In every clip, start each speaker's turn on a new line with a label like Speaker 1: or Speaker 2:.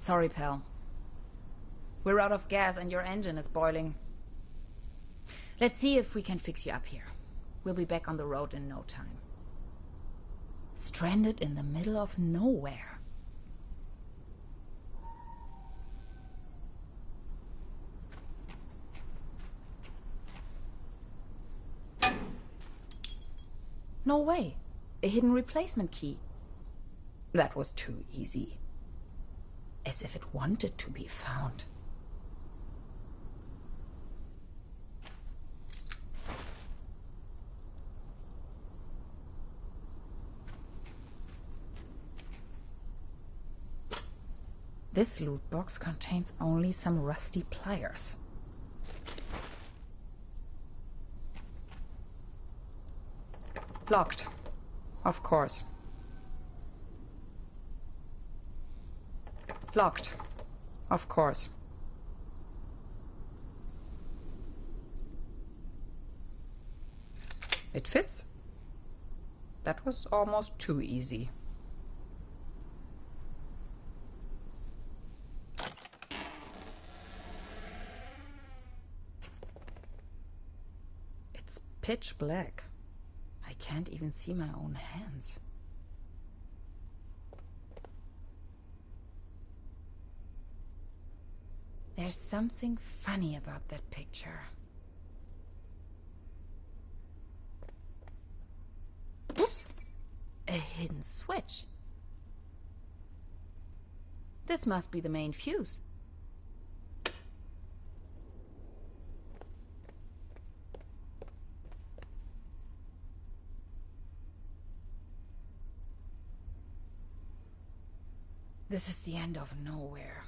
Speaker 1: Sorry, pal. We're out of gas and your engine is boiling. Let's see if we can fix you up here. We'll be back on the road in no time. Stranded in the middle of nowhere. No way. A hidden replacement key. That was too easy. As if it wanted to be found. This loot box contains only some rusty pliers. Locked. Of course. Locked. Of course. It fits. That was almost too easy. It's pitch black. I can't even see my own hands. There's something funny about that picture. Oops! A hidden switch. This must be the main fuse. This is the end of nowhere.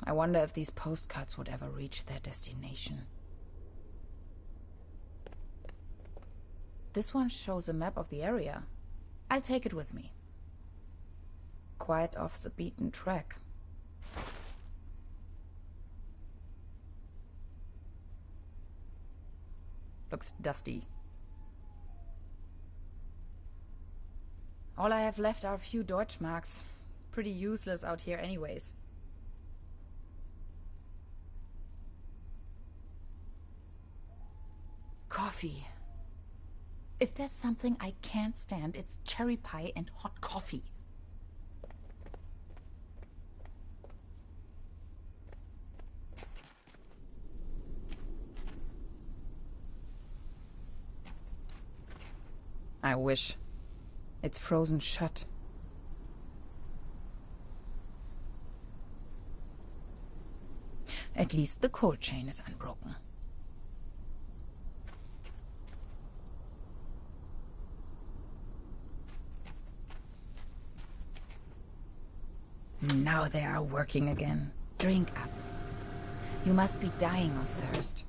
Speaker 1: I wonder if these postcards would ever reach their destination. This one shows a map of the area. I'll take it with me. Quite off the beaten track. Looks dusty. All I have left are a few Deutschmarks. Pretty useless out here anyways. Coffee. If there's something I can't stand, it's cherry pie and hot coffee. I wish. It's frozen shut. At least the cold chain is unbroken. Now they are working again. Drink up. You must be dying of thirst.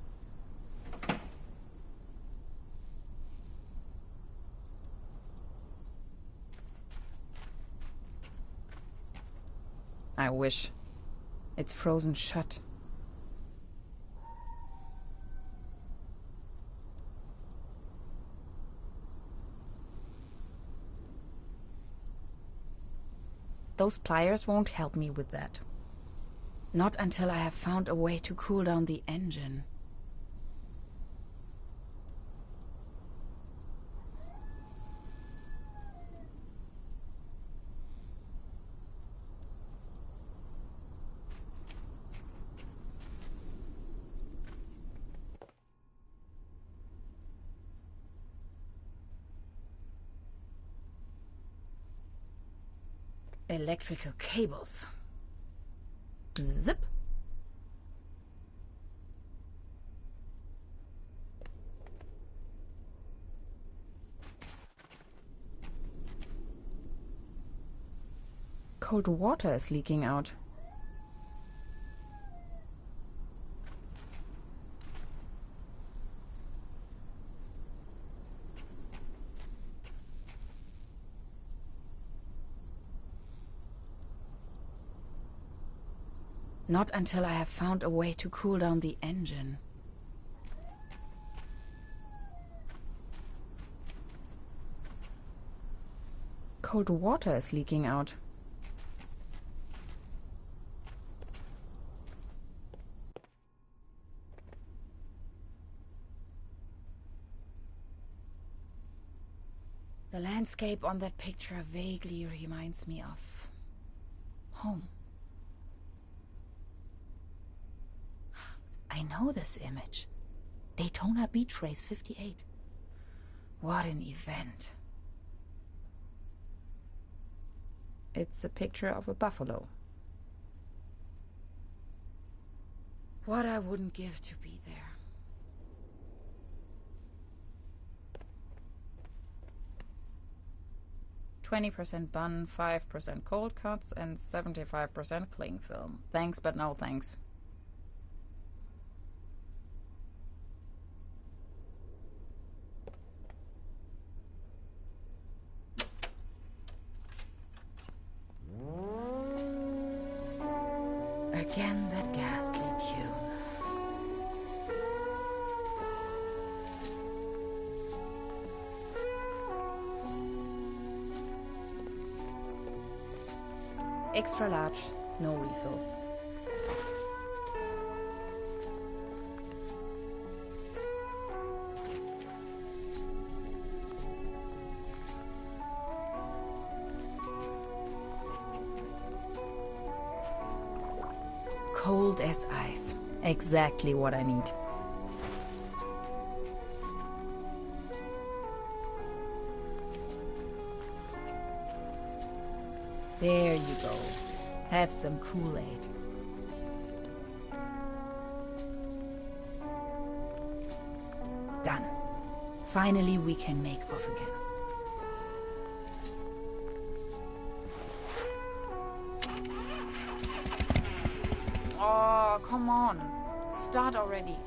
Speaker 1: I wish. It's frozen shut. Those pliers won't help me with that. Not until I have found a way to cool down the engine. Electrical cables. Zip. Cold water is leaking out. Not until I have found a way to cool down the engine. Cold water is leaking out. landscape on that picture vaguely reminds me of home. I know this image. Daytona Beach Race 58. What an event. It's a picture of a buffalo. What I wouldn't give to be there. "20% bun, 5% cold cuts, and 75% cling film. Thanks, but no thanks." Again, that ghastly tune. Extra large, no refill. Cold as ice. Exactly what I need. There you go. Have some Kool-Aid. Done. Finally, we can make off again. Oh, come on. Start already.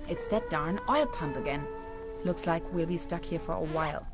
Speaker 1: It's that darn oil pump again. Looks like we'll be stuck here for a while.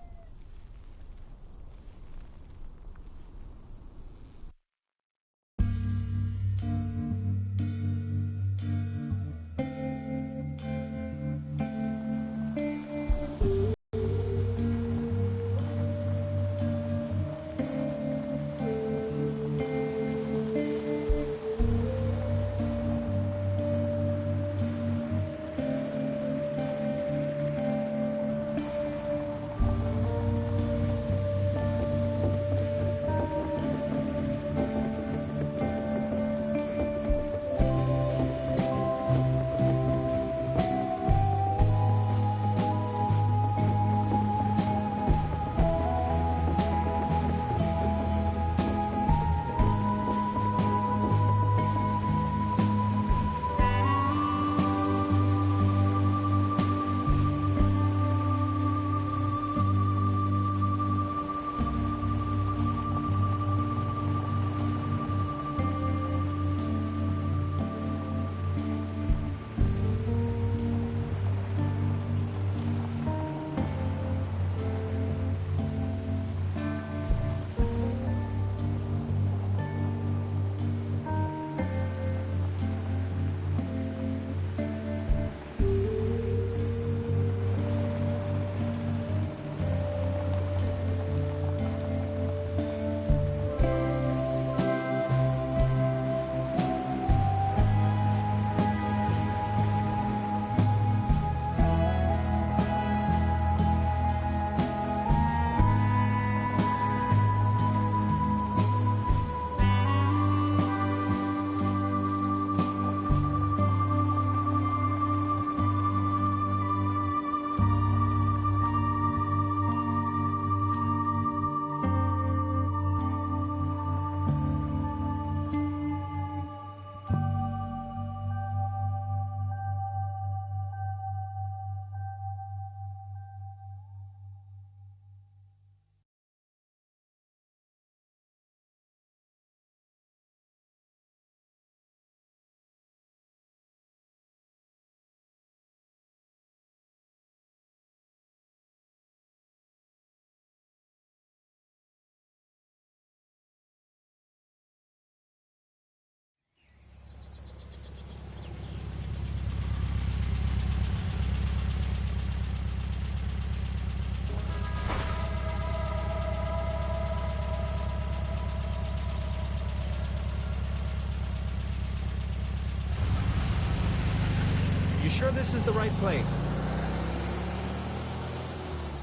Speaker 2: You sure this is the right place?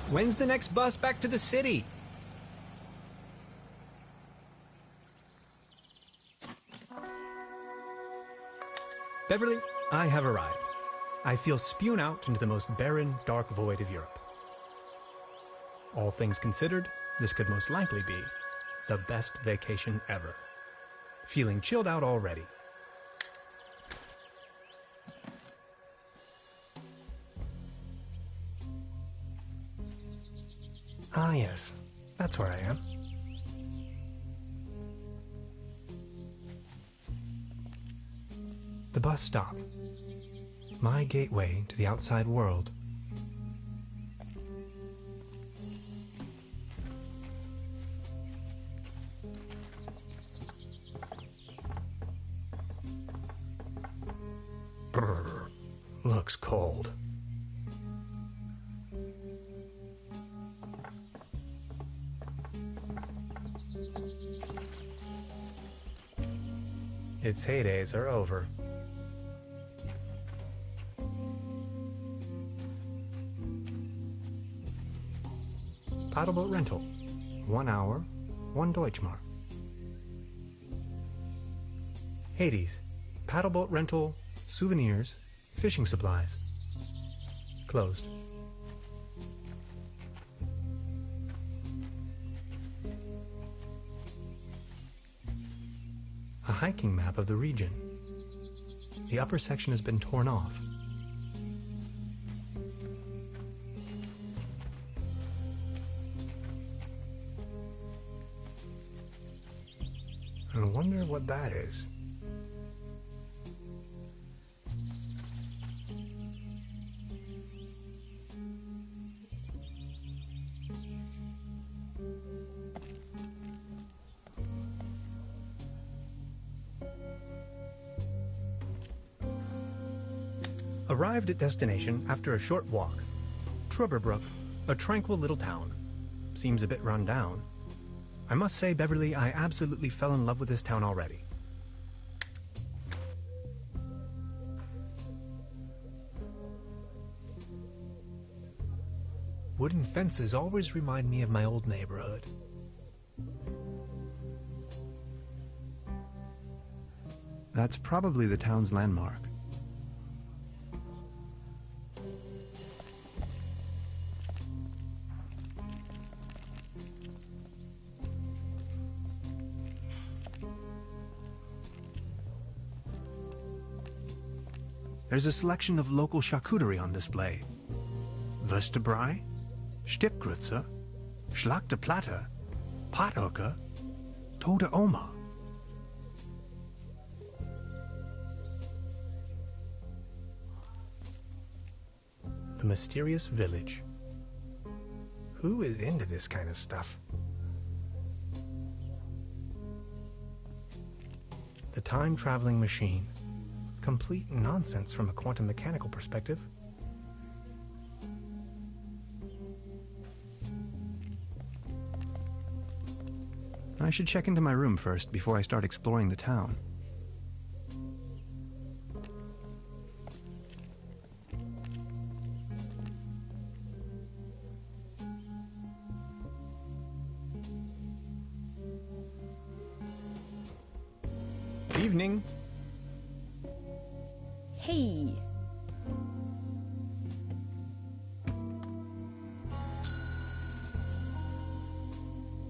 Speaker 2: When's the next bus back to the city? Beverly, I have arrived. I feel spewed out into the most barren, dark void of Europe. All things considered, this could most likely be the best vacation ever. Feeling chilled out already. Ah, yes. That's where I am. The bus stop. My gateway to the outside world. Brr, looks cold. Its heydays are over. Paddleboat rental. 1 hour, 1 Deutschmark. Hades. Paddleboat rental, souvenirs, fishing supplies. Closed. A hiking map of the region. The upper section has been torn off. I wonder what that is. Arrived at destination after a short walk. Trubberbrook, a tranquil little town. Seems a bit run down. I must say, Beverly, I absolutely fell in love with this town already. Wooden fences always remind me of my old neighborhood. That's probably the town's landmark. There's a selection of local charcuterie on display. Würstebrei, Stippgrütze, Schlachte Platte, Pothoeke, Tote Oma. The mysterious village. Who is into this kind of stuff? The time-traveling machine. Complete nonsense from a quantum mechanical perspective. I should check into my room first before I start exploring the town. Evening.
Speaker 1: Hey.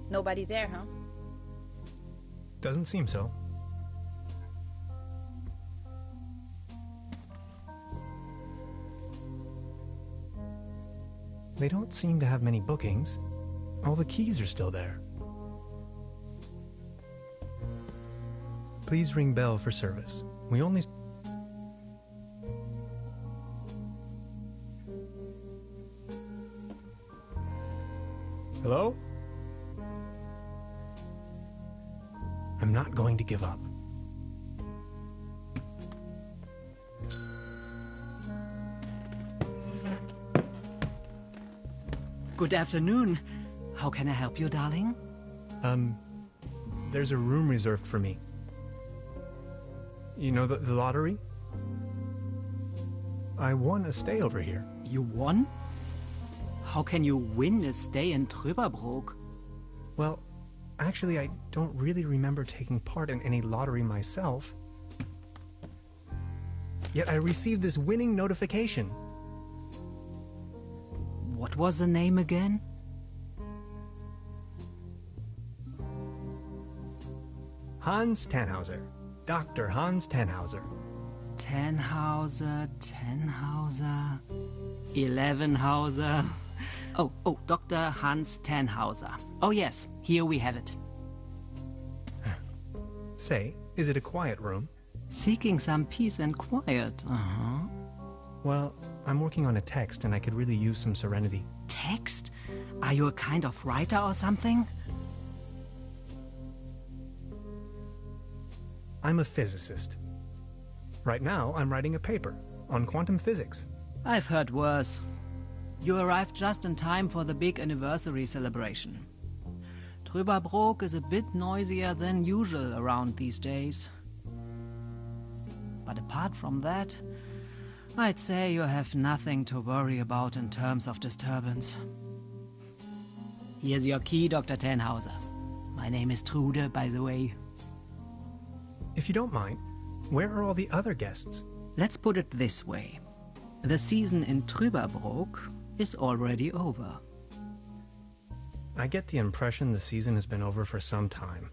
Speaker 1: Nobody there, huh?
Speaker 2: Doesn't seem so. They don't seem to have many bookings. All the keys are still there. Please ring bell for service. We only... Hello? I'm not going to give up.
Speaker 3: Good afternoon. How can I help you, darling?
Speaker 2: There's a room reserved for me. You know the lottery? I won a stay over here.
Speaker 3: You won? How can you win a stay in Trüberbrook?
Speaker 2: Well, actually, I don't really remember taking part in any lottery myself. Yet I received this winning notification.
Speaker 3: What was the name again?
Speaker 2: Hans Tannhauser. Dr. Hans Tannhauser.
Speaker 3: Tannhauser, 11hauser. Oh, Dr. Hans Tannhauser. Oh yes, here we have it.
Speaker 2: Say, is it a quiet room?
Speaker 3: Seeking some peace and quiet,
Speaker 2: Well, I'm working on a text and I could really use some serenity.
Speaker 3: Text? Are you a kind of writer or something?
Speaker 2: I'm a physicist. Right now, I'm writing a paper on quantum physics.
Speaker 3: I've heard worse. You arrived just in time for the big anniversary celebration. Trüberbrook is a bit noisier than usual around these days. But apart from that, I'd say you have nothing to worry about in terms of disturbance. Here's your key, Dr. Tannhauser. My name is Trude, by the way.
Speaker 2: If you don't mind, where are all the other guests?
Speaker 3: Let's put it this way. The season in Trüberbrook is already over.
Speaker 2: I get the impression the season has been over for some time.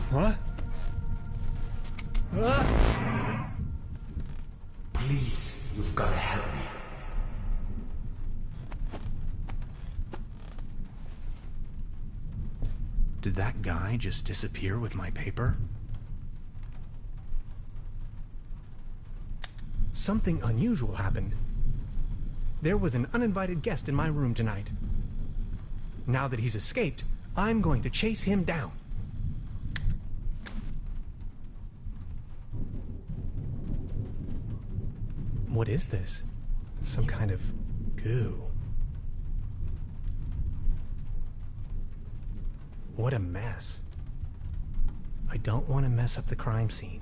Speaker 2: What?
Speaker 4: Please, you've got to help me.
Speaker 2: Did that guy just disappear with my paper? Something unusual happened. There was an uninvited guest in my room tonight. Now that he's escaped, I'm going to chase him down. What is this? Some kind of goo. What a mess. I don't want to mess up the crime scene.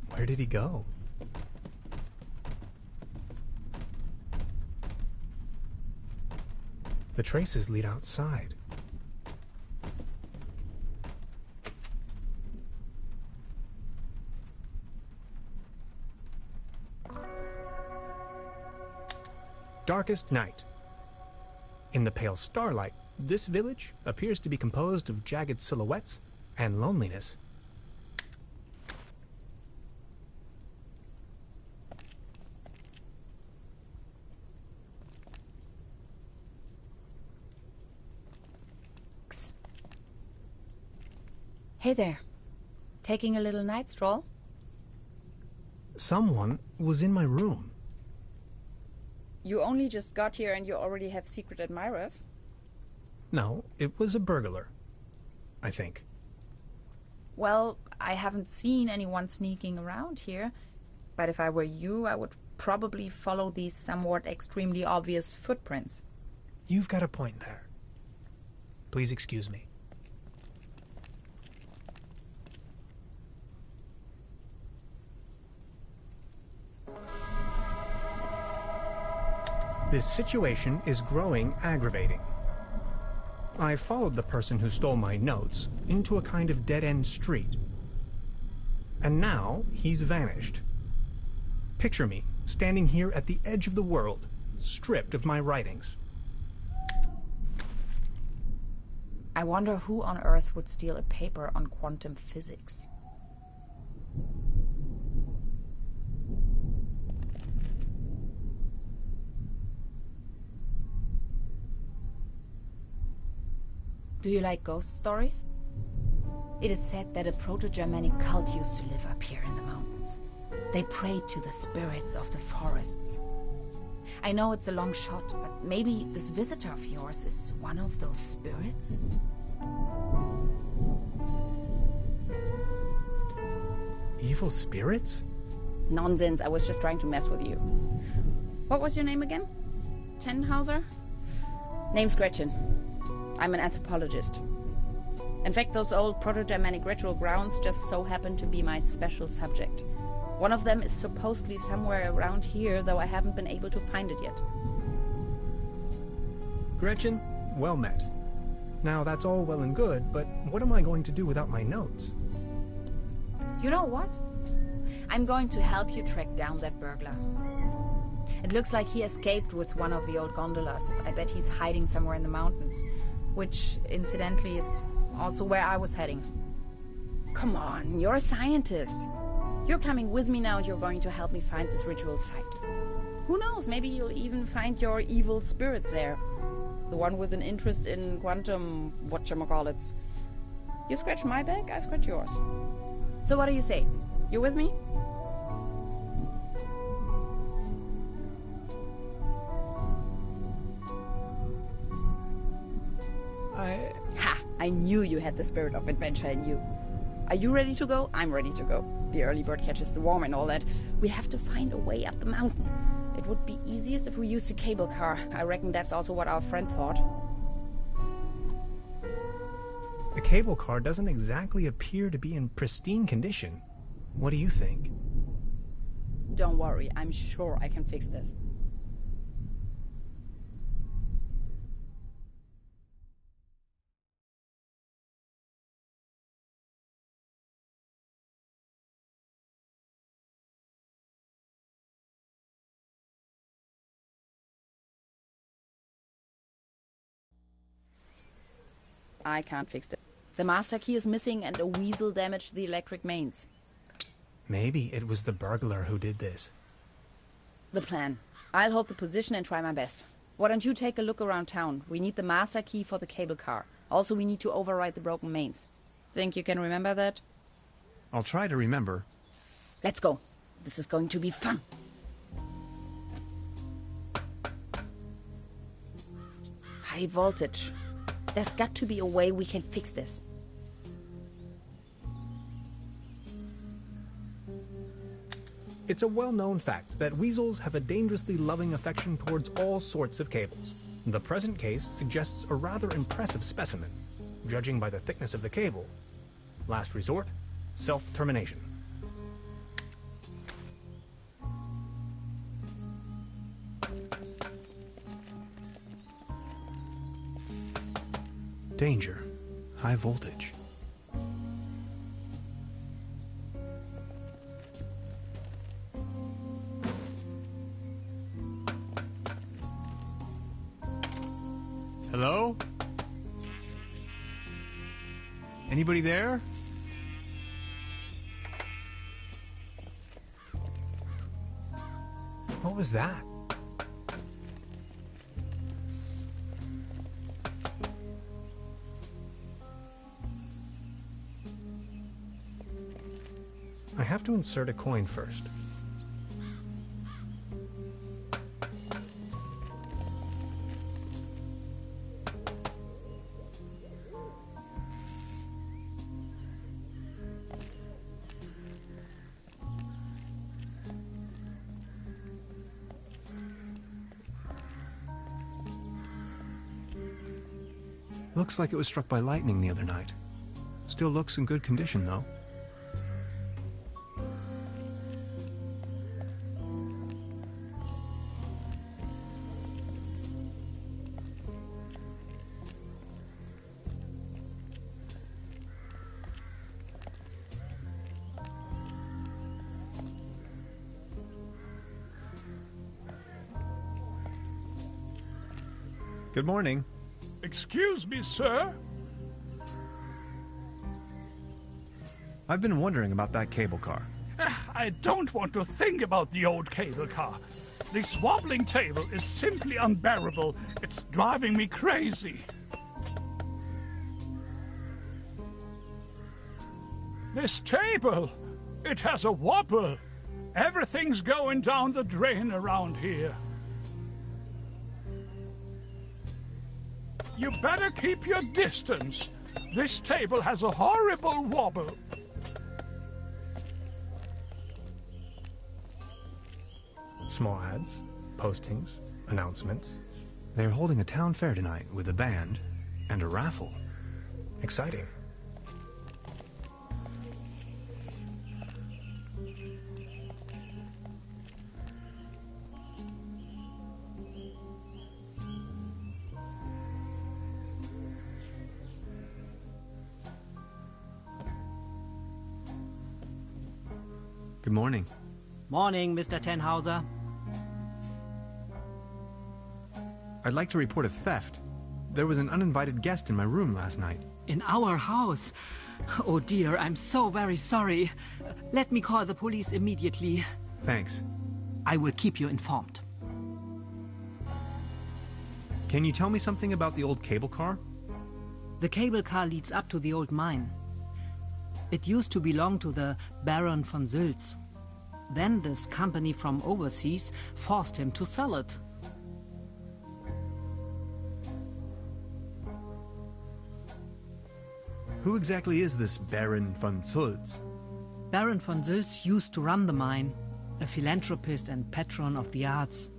Speaker 2: Where did he go? The traces lead outside. Darkest night. In the pale starlight, this village appears to be composed of jagged silhouettes and loneliness.
Speaker 1: Hey there. Taking a little night stroll?
Speaker 2: Someone was in my room.
Speaker 1: You only just got here and you already have secret admirers?
Speaker 2: No, it was a burglar, I think.
Speaker 1: Well, I haven't seen anyone sneaking around here, but if I were you, I would probably follow these somewhat extremely obvious footprints.
Speaker 2: You've got a point there. Please excuse me. This situation is growing aggravating. I followed the person who stole my notes into a kind of dead-end street. And now he's vanished. Picture me standing here at the edge of the world, stripped of my writings.
Speaker 1: I wonder who on earth would steal a paper on quantum physics. Do you like ghost stories? It is said that a Proto-Germanic cult used to live up here in the mountains. They prayed to the spirits of the forests. I know it's a long shot, but maybe this visitor of yours is one of those spirits?
Speaker 2: Evil spirits?
Speaker 1: Nonsense, I was just trying to mess with you. What was your name again? Tenhauser? Name's Gretchen. I'm an anthropologist. In fact, those old Proto-Germanic ritual grounds just so happen to be my special subject. One of them is supposedly somewhere around here, though I haven't been able to find it yet.
Speaker 2: Gretchen, well met. Now, that's all well and good, but what am I going to do without my notes?
Speaker 1: You know what? I'm going to help you track down that burglar. It looks like he escaped with one of the old gondolas. I bet he's hiding somewhere in the mountains, which, incidentally, is also where I was heading. Come on, you're a scientist. You're coming with me now and you're going to help me find this ritual site. Who knows, maybe you'll even find your evil spirit there. The one with an interest in quantum whatchamacallits. You scratch my back, I scratch yours. So what do you say? You with me? Ha! I knew you had the spirit of adventure in you. Are you ready to go? I'm ready to go. The early bird catches the worm and all that. We have to find a way up the mountain. It would be easiest if we used a cable car. I reckon that's also what our friend thought.
Speaker 2: The cable car doesn't exactly appear to be in pristine condition. What do you think?
Speaker 1: Don't worry, I'm sure I can fix this. I can't fix it. The master key is missing and a weasel damaged the electric mains.
Speaker 2: Maybe it was the burglar who did this.
Speaker 1: The plan. I'll hold the position and try my best. Why don't you take a look around town? We need the master key for the cable car. Also, we need to override the broken mains. Think you can remember that?
Speaker 2: I'll try to remember.
Speaker 1: Let's go. This is going to be fun. High voltage. There's got to be a way we can fix this.
Speaker 2: It's a well-known fact that weasels have a dangerously loving affection towards all sorts of cables. The present case suggests a rather impressive specimen, judging by the thickness of the cable. Last resort, self-termination. Danger. High voltage. Hello? Anybody there? What was that? I have to insert a coin first. Looks like it was struck by lightning the other night. Still looks in good condition, though. Good morning.
Speaker 5: Excuse me, sir?
Speaker 2: I've been wondering about that cable car.
Speaker 5: I don't want to think about the old cable car. This wobbling table is simply unbearable. It's driving me crazy. This table, it has a wobble. Everything's going down the drain around here. You better keep your distance. This table has a horrible wobble.
Speaker 2: Small ads, postings, announcements. They're holding a town fair tonight with a band and a raffle. Exciting. Good morning.
Speaker 3: Morning, Mr. Tenhauser.
Speaker 2: I'd like to report a theft. There was an uninvited guest in my room last night.
Speaker 3: In our house? Oh dear, I'm so very sorry. Let me call the police immediately.
Speaker 2: Thanks.
Speaker 3: I will keep you informed.
Speaker 2: Can you tell me something about the old cable car?
Speaker 3: The cable car leads up to the old mine. It used to belong to the Baron von Sülz. Then this company from overseas forced him to sell it.
Speaker 2: Who exactly is this Baron von Sülz?
Speaker 3: Baron von Sülz used to run the mine, a philanthropist and patron of the arts.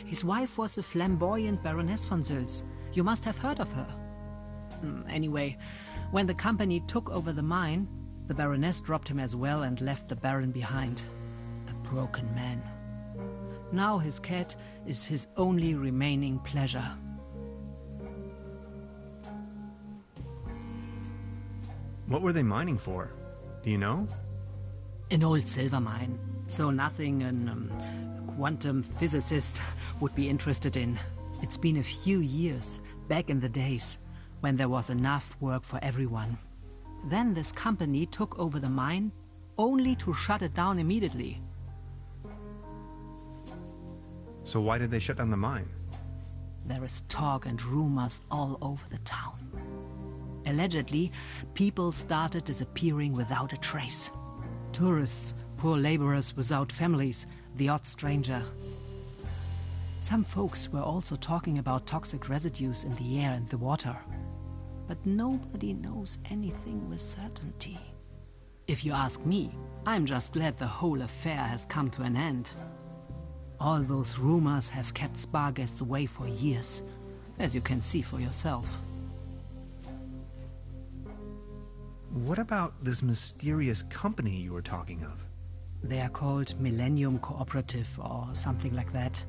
Speaker 3: His wife was a flamboyant Baroness von Sülz. You must have heard of her. Anyway, when the company took over the mine, the Baroness dropped him as well and left the Baron behind. A broken man. Now his cat is his only remaining pleasure.
Speaker 2: What were they mining for? Do you know?
Speaker 3: An old silver mine. So nothing a quantum physicist would be interested in. It's been a few years, back in the days, when there was enough work for everyone. Then this company took over the mine, only to shut it down immediately.
Speaker 2: So why did they shut down the mine?
Speaker 3: There is talk and rumors all over the town. Allegedly, people started disappearing without a trace. Tourists, poor laborers without families, the odd stranger. Some folks were also talking about toxic residues in the air and the water. But nobody knows anything with certainty. If you ask me, I'm just glad the whole affair has come to an end. All those rumors have kept spa guests away for years, as you can see for yourself.
Speaker 2: What about this mysterious company you were talking of?
Speaker 3: They are called Millennium Cooperative or something like that.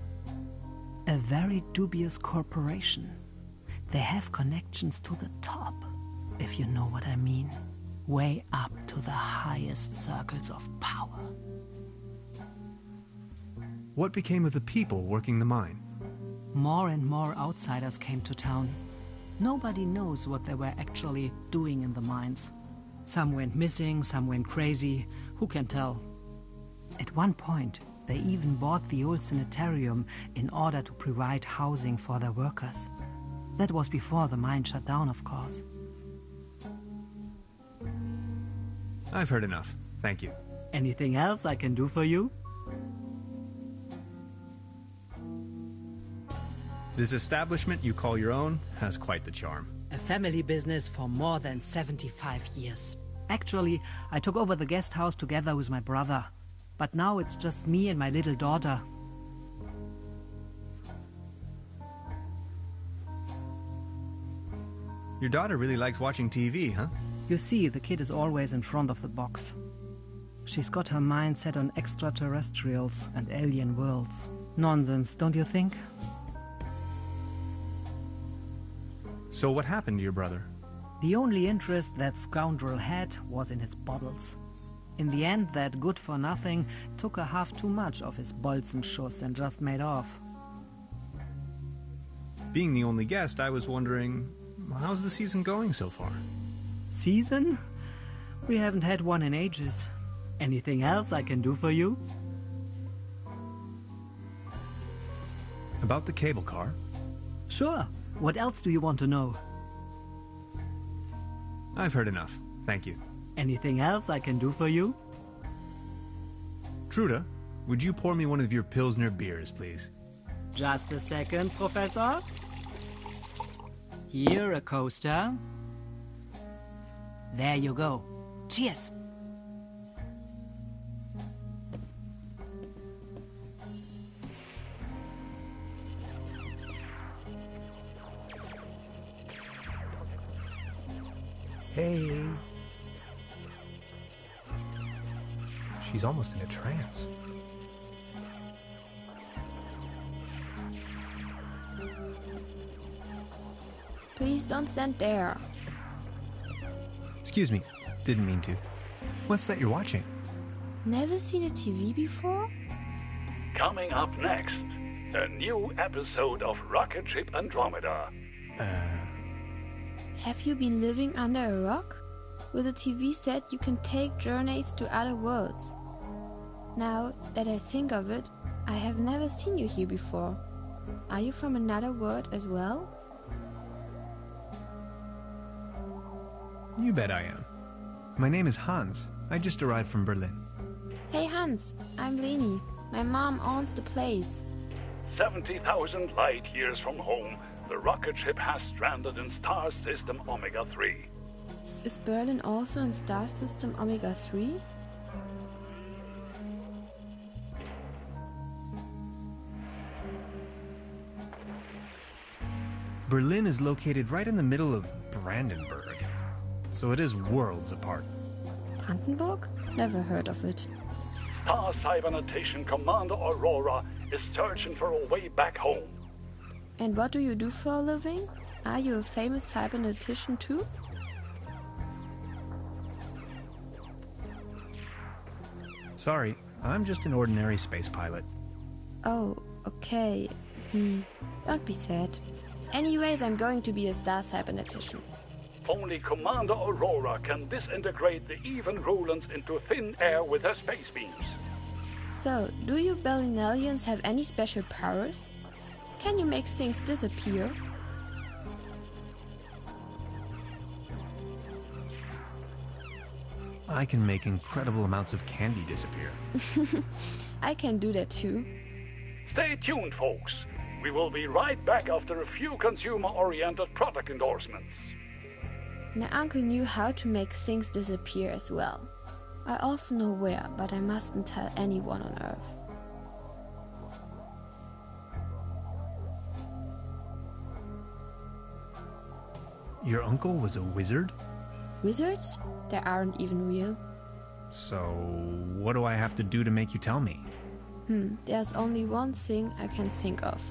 Speaker 3: A very dubious corporation. They have connections to the top, if you know what I mean. Way up to the highest circles of power.
Speaker 2: What became of the people working the mine?
Speaker 3: More and more outsiders came to town. Nobody knows what they were actually doing in the mines. Some went missing, some went crazy. Who can tell? At one point, they even bought the old sanitarium in order to provide housing for their workers. That was before the mine shut down, of course.
Speaker 2: I've heard enough. Thank you.
Speaker 3: Anything else I can do for you?
Speaker 2: This establishment you call your own has quite the charm.
Speaker 3: A family business for more than 75 years. Actually, I took over the guest house together with my brother. But now it's just me and my little daughter.
Speaker 2: Your daughter really likes watching TV, huh?
Speaker 3: You see, the kid is always in front of the box. She's got her mind set on extraterrestrials and alien worlds. Nonsense, don't you think?
Speaker 2: So what happened to your brother?
Speaker 3: The only interest that scoundrel had was in his baubles. In the end, that good-for-nothing took a half too much of his Bolzenschuss and just made off.
Speaker 2: Being the only guest, I was wondering, how's the season going so far?
Speaker 3: Season? We haven't had one in ages. Anything else I can do for you?
Speaker 2: About the cable car?
Speaker 3: Sure. What else do you want to know?
Speaker 2: I've heard enough. Thank you.
Speaker 3: Anything else I can do for you?
Speaker 2: Truda, would you pour me one of your Pilsner beers, please?
Speaker 3: Just a second, Professor. Here, a coaster. There you go. Cheers!
Speaker 2: Hey. She's almost in a trance.
Speaker 6: Please don't stand there.
Speaker 2: Excuse me, didn't mean to. What's that you're watching?
Speaker 6: Never seen a TV before?
Speaker 5: Coming up next, a new episode of Rocket Ship Andromeda.
Speaker 6: Have you been living under a rock? With a TV set you can take journeys to other worlds. Now that I think of it, I have never seen you here before. Are you from another world as well?
Speaker 2: You bet I am. My name is Hans. I just arrived from Berlin.
Speaker 6: Hey Hans, I'm Leni. My mom owns the place.
Speaker 5: 70,000 light years from home, the rocket ship has stranded in star system Omega 3.
Speaker 6: Is Berlin also in star system Omega 3?
Speaker 2: Berlin is located right in the middle of Brandenburg, so it is worlds apart.
Speaker 6: Brandenburg? Never heard of it.
Speaker 5: Star Cybernetation Commander Aurora is searching for a way back home.
Speaker 6: And what do you do for a living? Are you a famous cybernetician too?
Speaker 2: Sorry, I'm just an ordinary space pilot.
Speaker 6: Oh, okay. Don't be sad. Anyways, I'm going to be a star cybernetician.
Speaker 5: Only Commander Aurora can disintegrate the even Rulans into thin air with her space beams.
Speaker 6: So, do you Berlinalians have any special powers? Can you make things disappear?
Speaker 2: I can make incredible amounts of candy disappear.
Speaker 6: I can do that too.
Speaker 5: Stay tuned, folks. We will be right back after a few consumer-oriented product endorsements.
Speaker 6: My uncle knew how to make things disappear as well. I also know where, but I mustn't tell anyone on Earth.
Speaker 2: Your uncle was a wizard?
Speaker 6: Wizards? They aren't even real.
Speaker 2: So, what do I have to do to make you tell me?
Speaker 6: There's only one thing I can think of.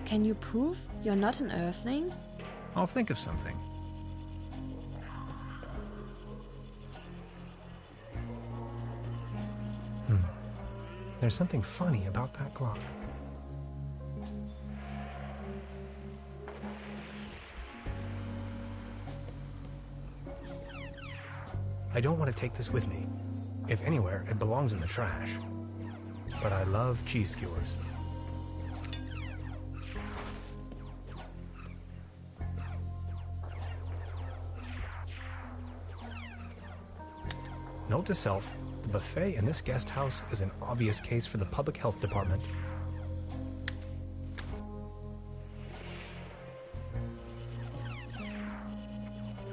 Speaker 6: Can you prove you're not an Earthling?
Speaker 2: I'll think of something. There's something funny about that clock. I don't want to take this with me. If anywhere, it belongs in the trash. But I love cheese skewers. Note to self, the buffet in this guest house is an obvious case for the public health department.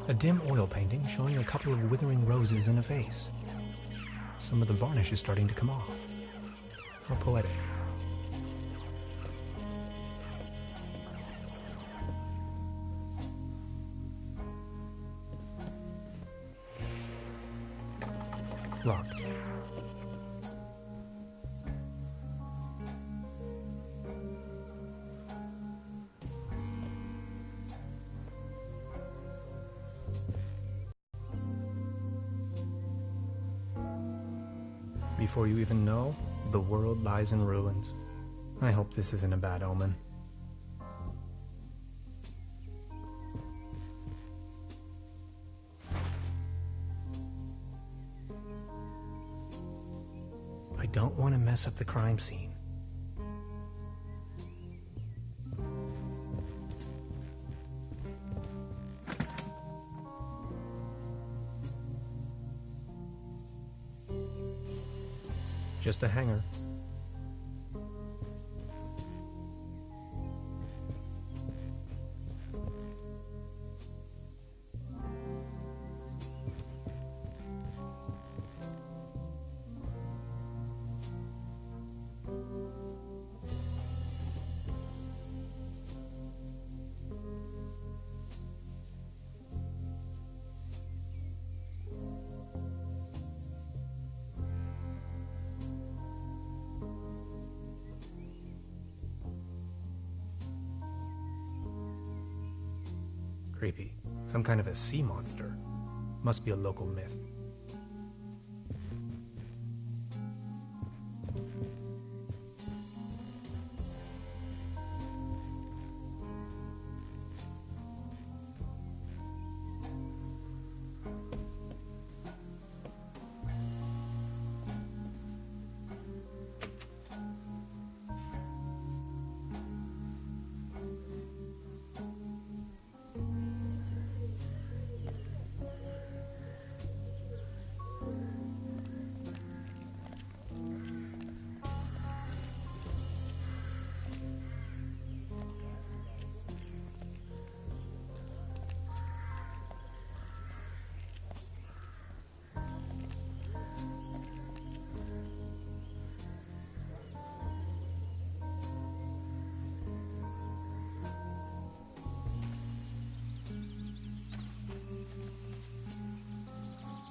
Speaker 2: A dim oil painting showing a couple of withering roses in a vase. Some of the varnish is starting to come off. How poetic. Locked. Before you even know, the world lies in ruins. I hope this isn't a bad omen. I don't want to mess up the crime scene. Just a hangar. Creepy. Some kind of a sea monster. Must be a local myth.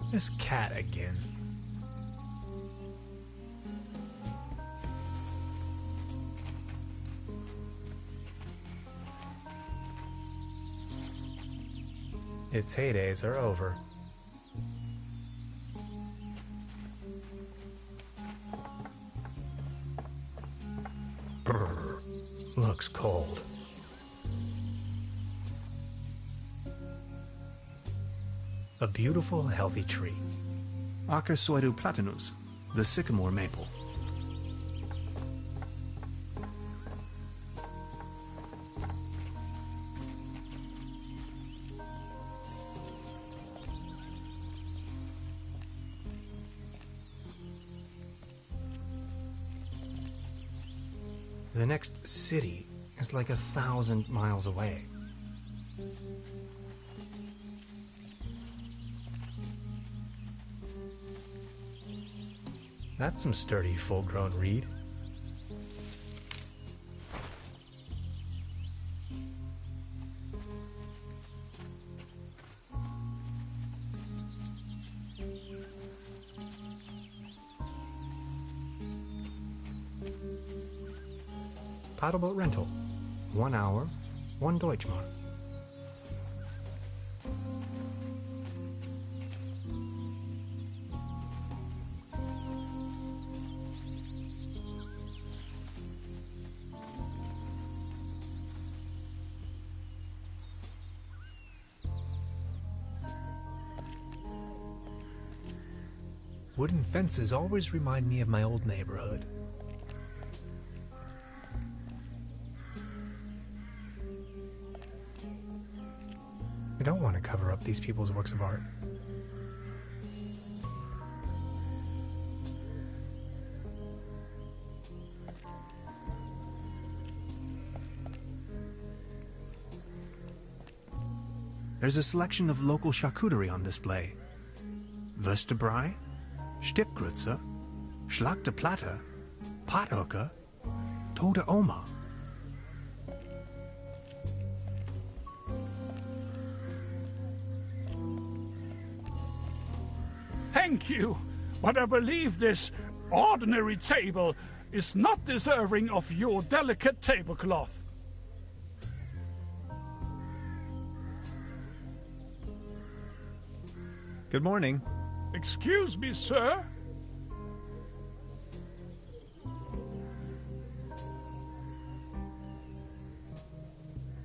Speaker 2: This cat again. Its heydays are over. Brr, looks cold. A beautiful, healthy tree.
Speaker 7: Acersoidu platanus, the sycamore maple.
Speaker 2: The next city is like 1,000 miles away. That's some sturdy, full-grown reed. Paddleboat rental. 1 hour, 1 Deutschmark. Wooden fences always remind me of my old neighborhood. I don't want to cover up these people's works of art.
Speaker 7: There's a selection of local charcuterie on display. Würstebrei, Stippgrütze, Schlagte Platte, Pothoeke, Tote Oma.
Speaker 5: Thank you, but I believe this ordinary table is not deserving of your delicate tablecloth.
Speaker 2: Good morning.
Speaker 5: Excuse me, sir.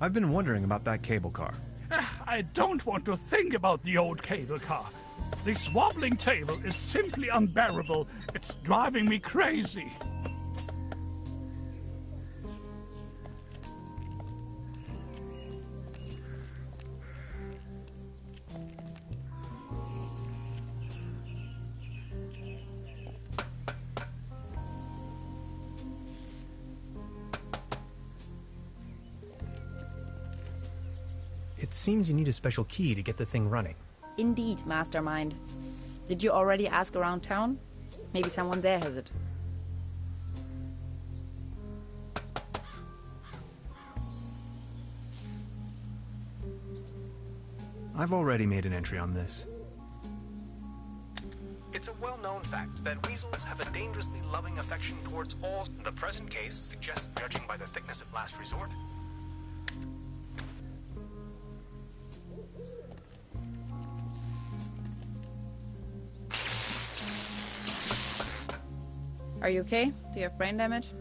Speaker 7: I've been wondering about that cable car.
Speaker 5: I don't want to think about the old cable car. This wobbling table is simply unbearable. It's driving me crazy.
Speaker 2: It seems you need a special key to get the thing running.
Speaker 1: Indeed, Mastermind. Did you already ask around town? Maybe someone there has it.
Speaker 2: I've already made an entry on this. It's a well-known fact that weasels have a dangerously loving affection towards all. The present case suggests, judging by the thickness of last resort.
Speaker 1: Are you okay? Do you have brain damage?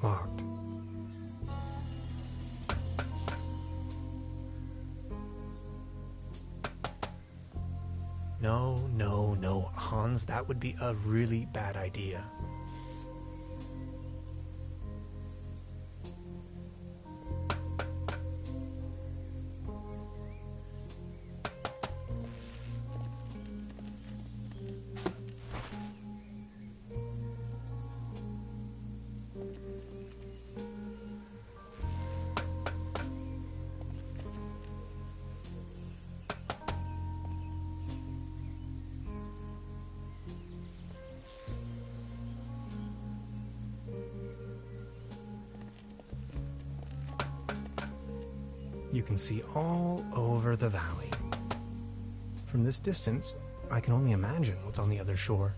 Speaker 2: Locked. No, Hans, that would be a really bad idea. You can see all over the valley. From this distance, I can only imagine what's on the other shore.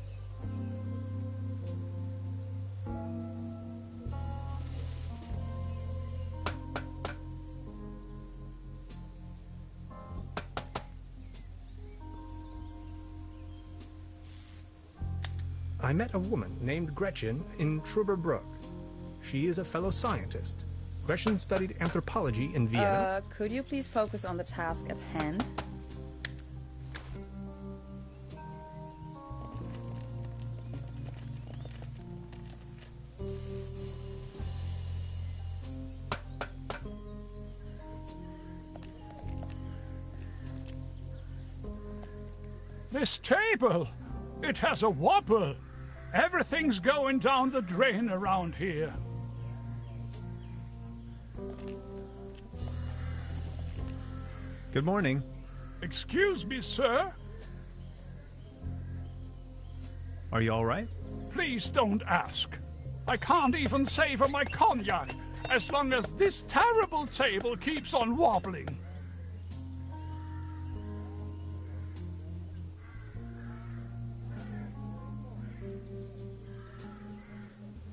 Speaker 2: I met a woman named Gretchen in Trüberbrook. She is a fellow scientist. Gretchen studied anthropology in Vienna.
Speaker 1: Could you please focus on the task at hand?
Speaker 5: This table! It has a wobble! Everything's going down the drain around here.
Speaker 7: Good morning.
Speaker 5: Excuse me, sir?
Speaker 7: Are you all right?
Speaker 5: Please don't ask. I can't even savor my cognac as long as this terrible table keeps on wobbling.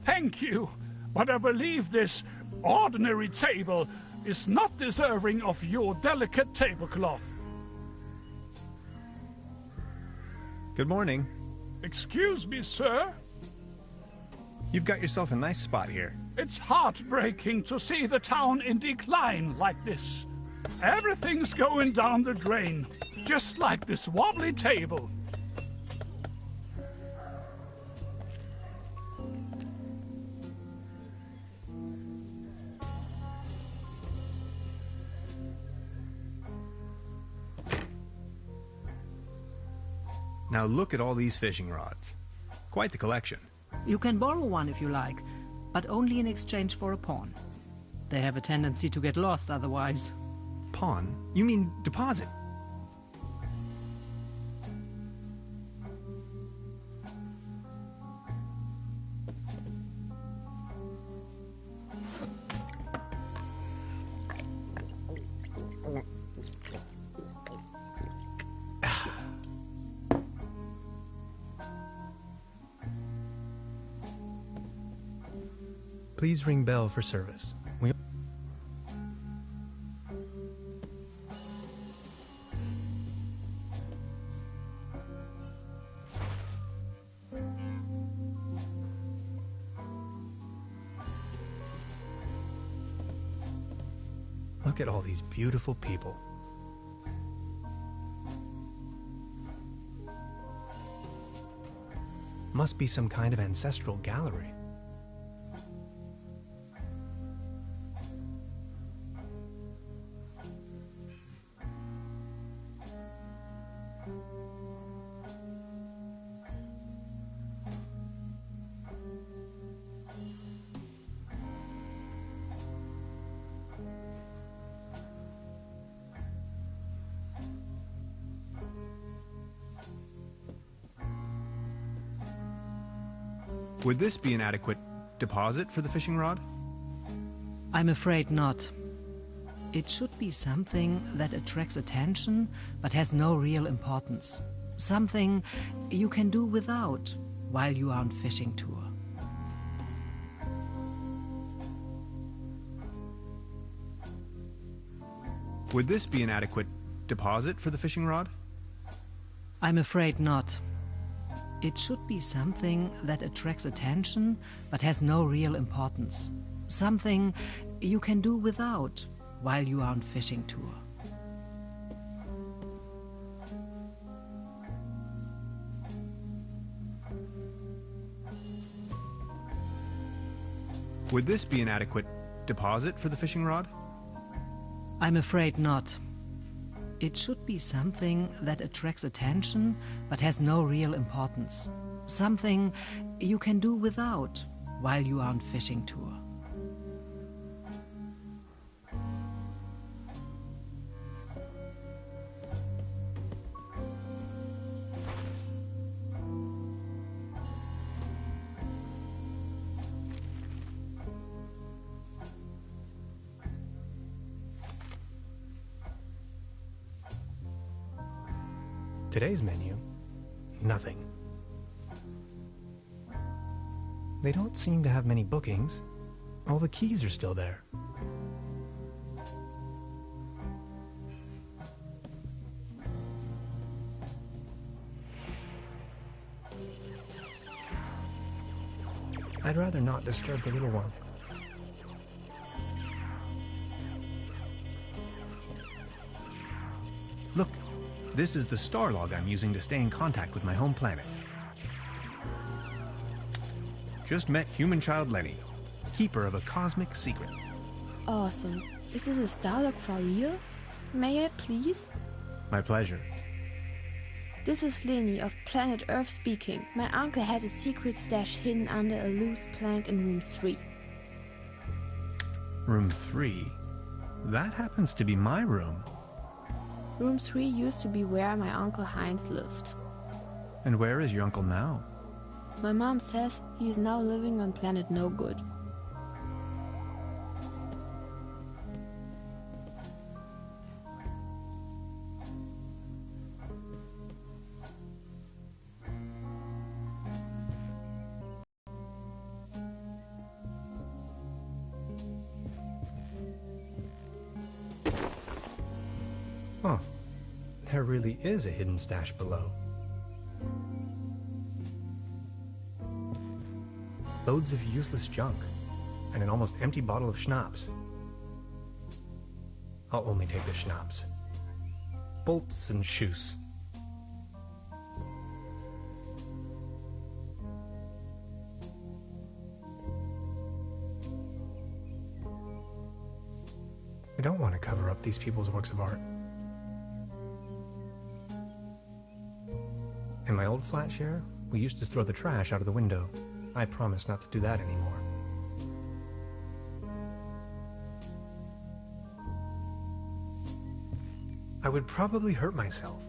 Speaker 5: Thank you, but I believe this ordinary table is not deserving of your delicate tablecloth.
Speaker 7: Good morning.
Speaker 5: Excuse me, sir?
Speaker 7: You've got yourself a nice spot here.
Speaker 5: It's heartbreaking to see the town in decline like this. Everything's going down the drain, just like this wobbly table.
Speaker 7: Now look at all these fishing rods. Quite the collection.
Speaker 3: You can borrow one if you like, but only in exchange for a pawn. They have a tendency to get lost otherwise.
Speaker 2: Pawn? You mean deposit? Please ring bell for service. Look at all these beautiful people. Must be some kind of ancestral gallery.
Speaker 7: Would this be an adequate deposit for the fishing rod?
Speaker 3: I'm afraid not. It should be something that attracts attention but has no real importance. Something you can do without while you are on fishing tour.
Speaker 7: Would this be an adequate deposit for the fishing rod?
Speaker 3: I'm afraid not. It should be something that attracts attention but has no real importance. Something you can do without while you are on fishing tour.
Speaker 7: Would this be an adequate deposit for the fishing rod?
Speaker 3: I'm afraid not. It should be something that attracts attention but has no real importance. Something you can do without while you are on fishing tour.
Speaker 2: Today's menu, nothing. They don't seem to have many bookings. All the keys are still there. I'd rather not disturb the little one.
Speaker 7: Look, this is the star log I'm using to stay in contact with my home planet. Just met human child Lenny, keeper of a cosmic secret.
Speaker 6: Awesome. Is this a star log for real? May I please?
Speaker 7: My pleasure.
Speaker 6: This is Lenny of planet Earth speaking. My uncle had a secret stash hidden under a loose plank in room 3.
Speaker 7: Room 3? That happens to be my room.
Speaker 6: Room 3 used to be where my uncle Heinz lived.
Speaker 7: And where is your uncle now?
Speaker 6: My mom says he is now living on planet No Good.
Speaker 2: Huh. There really is a hidden stash below. Loads of useless junk, and an almost empty bottle of schnapps. I'll only take the schnapps. Bolts and shoes. I don't want to cover up these people's works of art. In my old flat share, we used to throw the trash out of the window. I promise not to do that anymore. I would probably hurt myself.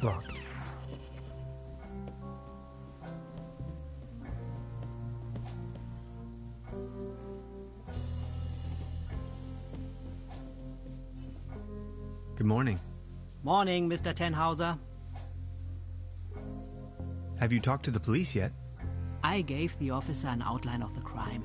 Speaker 2: Locked.
Speaker 7: Good morning.
Speaker 3: Morning, Mr. Tenhauser.
Speaker 7: Have you talked to the police yet?
Speaker 3: I gave the officer an outline of the crime.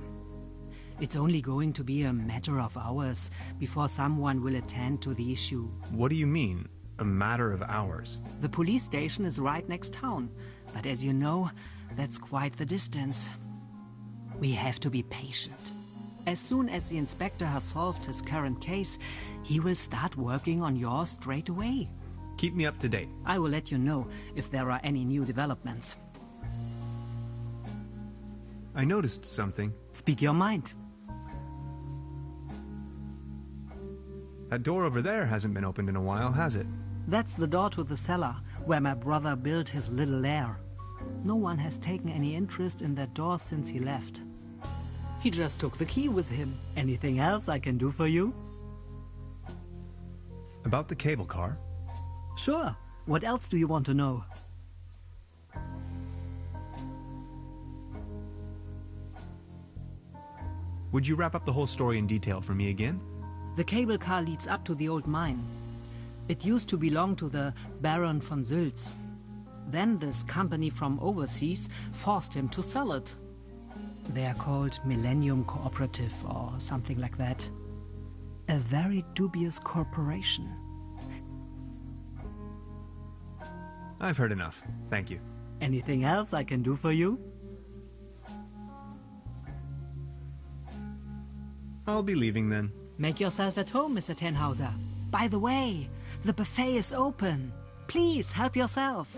Speaker 3: It's only going to be a matter of hours before someone will attend to the issue.
Speaker 7: What do you mean, a matter of hours?
Speaker 3: The police station is right next town, but as you know, that's quite the distance. We have to be patient. As soon as the inspector has solved his current case, he will start working on yours straight away.
Speaker 7: Keep me up to date.
Speaker 3: I will let you know if there are any new developments.
Speaker 7: I noticed something.
Speaker 3: Speak your mind.
Speaker 7: That door over there hasn't been opened in a while, has it?
Speaker 3: That's the door to the cellar, where my brother built his little lair. No one has taken any interest in that door since he left. He just took the key with him. Anything else I can do for you?
Speaker 7: About the cable car?
Speaker 3: Sure. What else do you want to know?
Speaker 7: Would you wrap up the whole story in detail for me again?
Speaker 3: The cable car leads up to the old mine. It used to belong to the Baron von Sülz. Then this company from overseas forced him to sell it. They are called Millennium Cooperative or something like that. A very dubious corporation.
Speaker 7: I've heard enough. Thank you.
Speaker 3: Anything else I can do for you?
Speaker 7: I'll be leaving then.
Speaker 3: Make yourself at home, Mr. Tenhauser. By the way, the buffet is open. Please help yourself.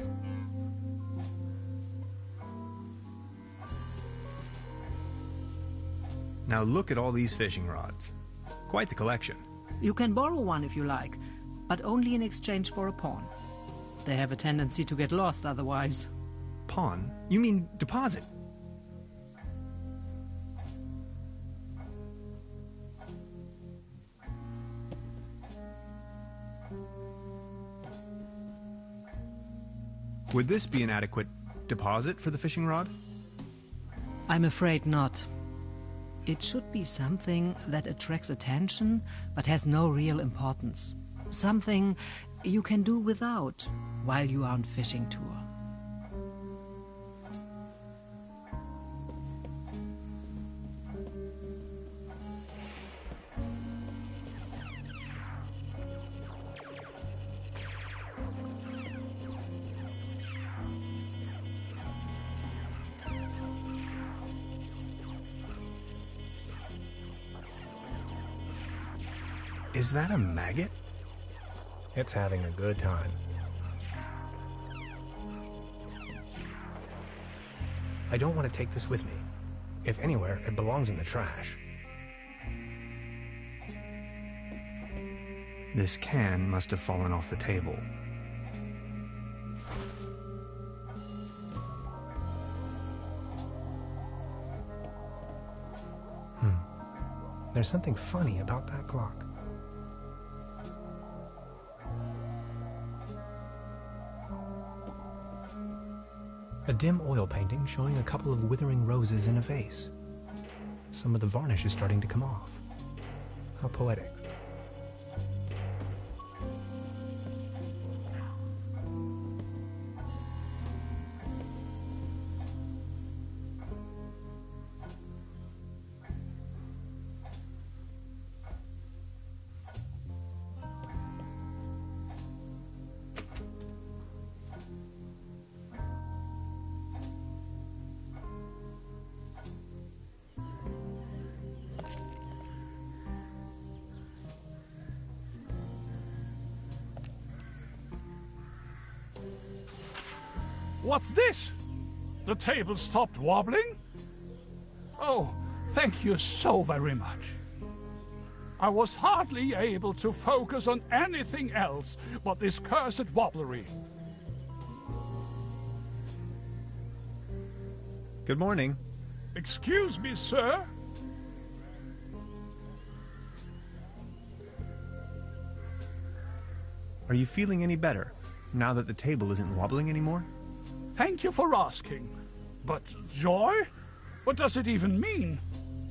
Speaker 7: Now look at all these fishing rods. Quite the collection.
Speaker 3: You can borrow one if you like, but only in exchange for a pawn. They have a tendency to get lost otherwise.
Speaker 7: Pawn? You mean deposit? Would this be an adequate deposit for the fishing rod?
Speaker 3: I'm afraid not. It should be something that attracts attention but has no real importance. Something you can do without while you are on fishing tour.
Speaker 7: Is that a maggot?
Speaker 2: It's having a good time. I don't want to take this with me. If anywhere, it belongs in the trash.
Speaker 7: This can must have fallen off the table.
Speaker 2: There's something funny about that clock. A dim oil painting showing a couple of withering roses in a vase. Some of the varnish is starting to come off. How poetic.
Speaker 5: What's this? The table stopped wobbling? Oh, thank you so very much. I was hardly able to focus on anything else but this cursed wobblery.
Speaker 7: Good morning.
Speaker 5: Excuse me, sir?
Speaker 7: Are you feeling any better now that the table isn't wobbling anymore?
Speaker 5: Thank you for asking. But joy? What does it even mean?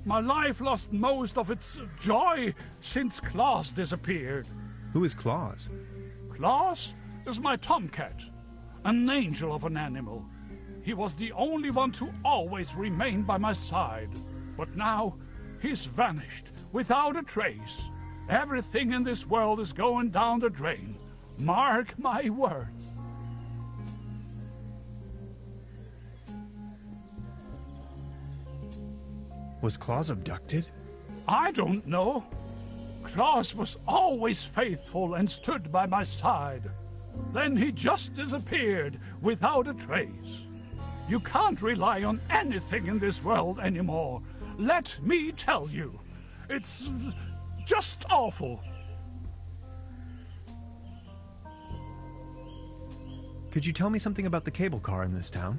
Speaker 5: My life lost most of its joy since Claus disappeared.
Speaker 7: Who is Claus?
Speaker 5: Claus is my tomcat, an angel of an animal. he was the only one to always remain by my side. But now, he's vanished, without a trace. Everything in this world is going down the drain. Mark my words.
Speaker 7: Was Claus abducted?
Speaker 5: I don't know. Claus was always faithful and stood by my side. Then he just disappeared without a trace. You can't rely on anything in this world anymore. Let me tell you. It's just awful.
Speaker 7: Could you tell me something about the cable car in this town?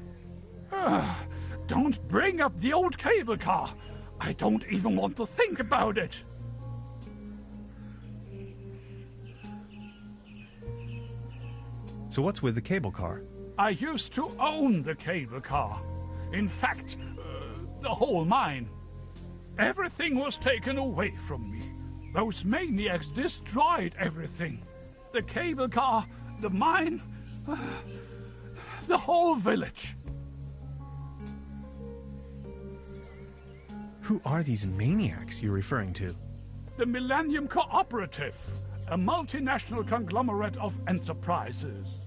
Speaker 5: Don't bring up the old cable car. I don't even want to think about it.
Speaker 7: So what's with the cable car?
Speaker 5: I used to own the cable car. In fact, the whole mine. Everything was taken away from me. Those maniacs destroyed everything. The cable car, the mine, the whole village.
Speaker 7: Who are these maniacs you're referring to?
Speaker 5: The Millennium Cooperative, a multinational conglomerate of enterprises.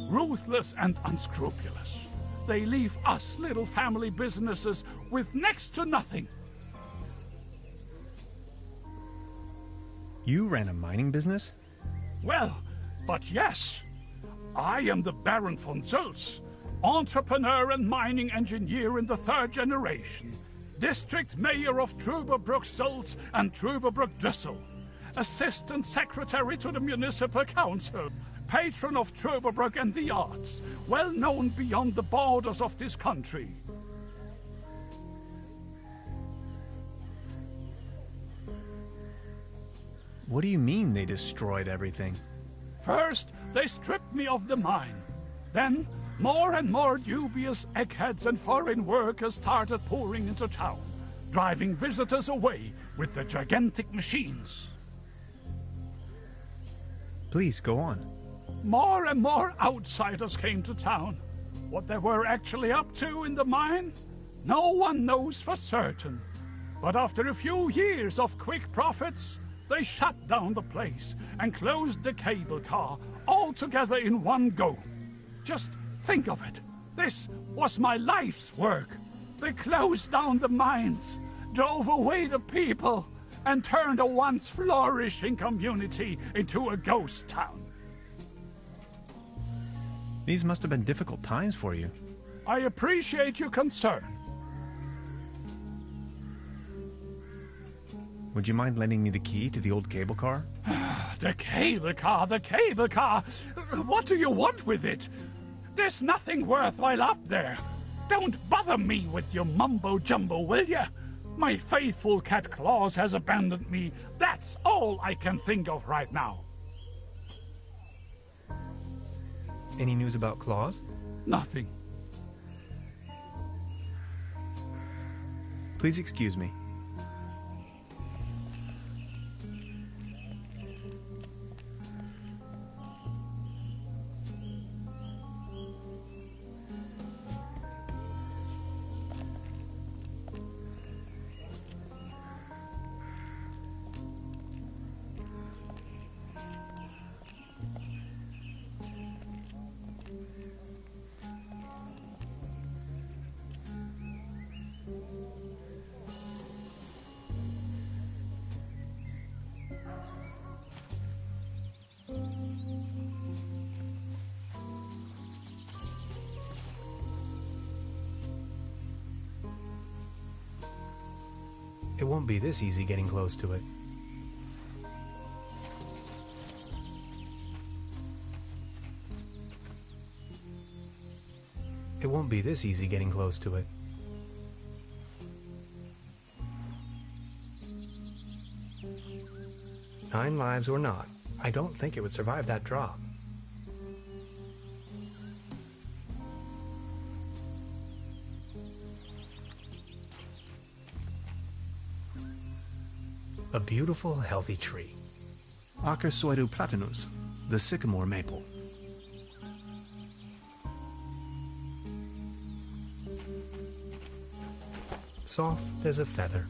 Speaker 5: Ruthless and unscrupulous. They leave us little family businesses with next to nothing.
Speaker 7: You ran a mining business?
Speaker 5: Well, but yes. I am the Baron von Zölz, entrepreneur and mining engineer in the 3rd generation, district mayor of Trüberbrook-Zölz and Trüberbrook-Düssel, assistant secretary to the municipal council, patron of Trüberbrook and the arts, well known beyond the borders of this country.
Speaker 7: What do you mean they destroyed everything?
Speaker 5: First, they stripped me of the mine. Then, more and more dubious eggheads and foreign workers started pouring into town, driving visitors away with the gigantic machines.
Speaker 7: Please, go on.
Speaker 5: More and more outsiders came to town. What they were actually up to in the mine, no one knows for certain. But after a few years of quick profits, they shut down the place and closed the cable car all together in one go. Just think of it. This was my life's work. They closed down the mines, drove away the people, and turned a once flourishing community into a ghost town.
Speaker 7: These must have been difficult times for you.
Speaker 5: I appreciate your concern.
Speaker 7: Would you mind lending me the key to the old cable car?
Speaker 5: The cable car, the cable car! What do you want with it? There's nothing worthwhile up there. Don't bother me with your mumbo-jumbo, will ya? My faithful cat Claus has abandoned me. That's all I can think of right now.
Speaker 2: Any news about Claus?
Speaker 5: Nothing.
Speaker 7: Please excuse me.
Speaker 2: It won't be this easy getting close to it. It won't be this easy getting close to it. Nine lives or not, I don't think it would survive that drop. A beautiful, healthy tree. Acer platanus, the sycamore maple. soft as a feather.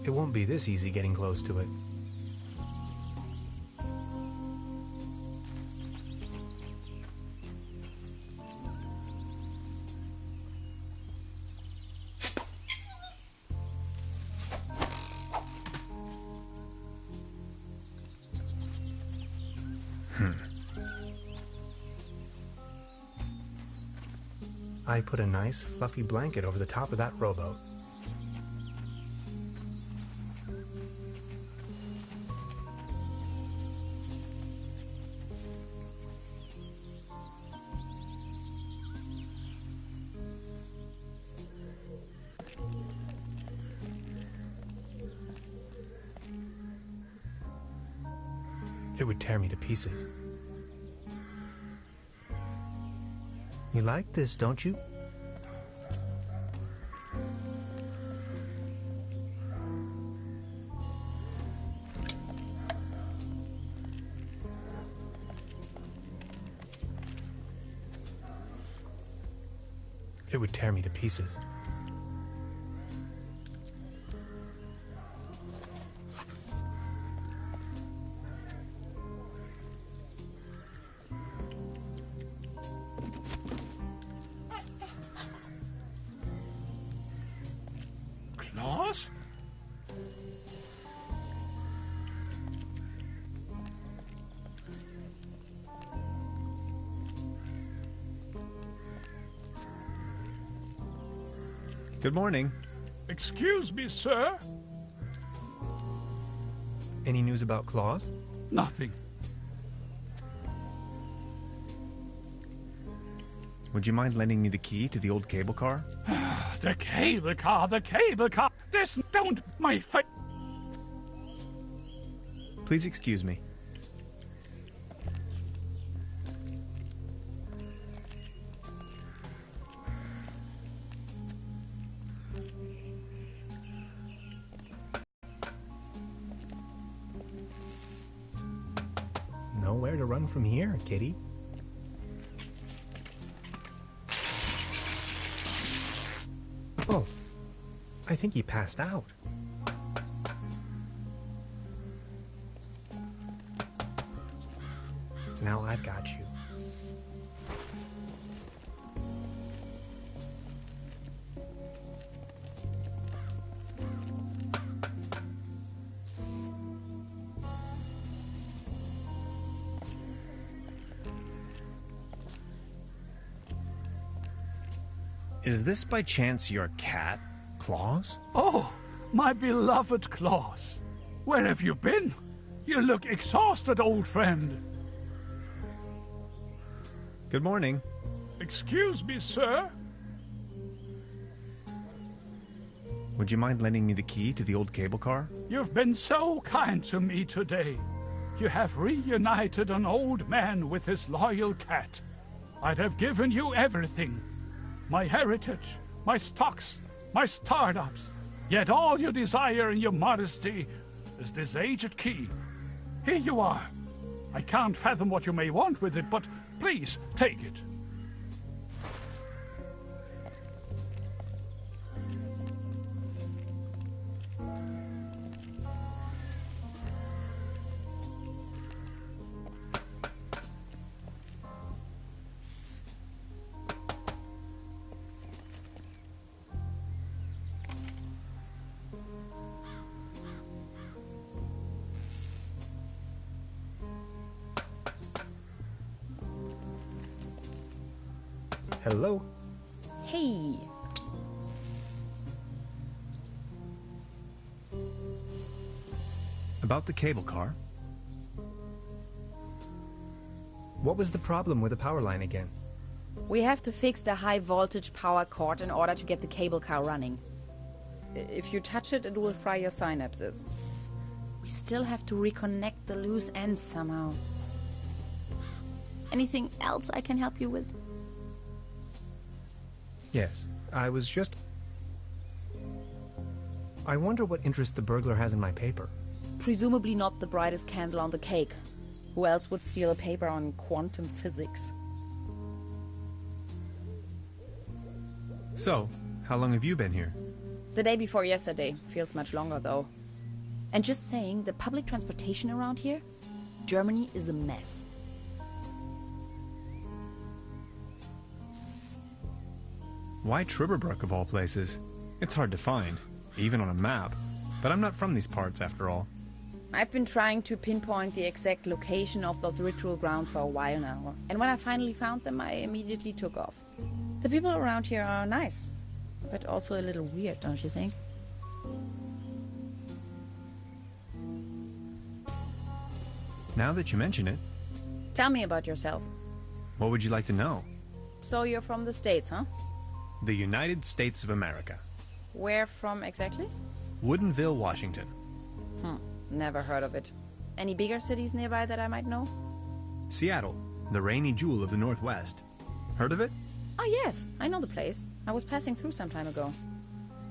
Speaker 2: It won't be this easy getting close to it. I put a nice fluffy blanket over the top of that rowboat. It would tear me to pieces. You like this, don't you? It would tear me to pieces.
Speaker 5: Claus?
Speaker 2: Good morning.
Speaker 5: Excuse me, sir?
Speaker 2: Any news about Claus?
Speaker 5: Nothing.
Speaker 7: Would you mind lending me the key to the old cable car?
Speaker 5: The cable car, the cable car! This don't my face!
Speaker 7: Please excuse me.
Speaker 2: Nowhere to run from here, kitty. Oh, I think he passed out. Now I've got you.
Speaker 7: Is this by chance your cat, Claus?
Speaker 5: Oh, my beloved Claus. Where have you been? You look exhausted, old friend.
Speaker 7: Good morning.
Speaker 5: Excuse me, sir?
Speaker 7: Would you mind lending me the key to the old cable car?
Speaker 5: You've been so kind to me today. You have reunited an old man with his loyal cat. I'd have given you everything. My heritage, my stocks, my startups. Yet all you desire in your modesty is this aged key. Here you are. I can't fathom what you may want with it, but please take it.
Speaker 2: Hello?
Speaker 1: Hey.
Speaker 7: About the cable car?
Speaker 2: What was the problem with the power line again?
Speaker 1: We have to fix the high voltage power cord in order to get the cable car running. If you touch it, it will fry your synapses. We still have to reconnect the loose ends somehow. Anything else I can help you with?
Speaker 2: Yes, I was just... I wonder what interest the burglar has in my paper.
Speaker 1: Presumably not the brightest candle on the cake. Who else would steal a paper on quantum physics?
Speaker 7: So, how long have you been here?
Speaker 1: The day before yesterday. Feels much longer, though. And just saying, the public transportation around here? Germany is a mess.
Speaker 7: Why Trüberbrook of all places? It's hard to find, even on a map. But I'm not from these parts, after all.
Speaker 1: I've been trying to pinpoint the exact location of those ritual grounds for a while now. And when I finally found them, I immediately took off. The people around here are nice, but also a little weird, don't you think?
Speaker 7: Now that you mention it,
Speaker 1: Tell me about yourself.
Speaker 7: what would you like to know?
Speaker 1: So you're from the States, huh?
Speaker 7: The United States of America.
Speaker 1: Where from exactly?
Speaker 7: Woodinville, Washington.
Speaker 1: Never heard of it. Any bigger cities nearby that I might know?
Speaker 7: Seattle, the rainy jewel of the Northwest. Heard of it?
Speaker 1: Oh yes, I know the place. I was passing through some time ago.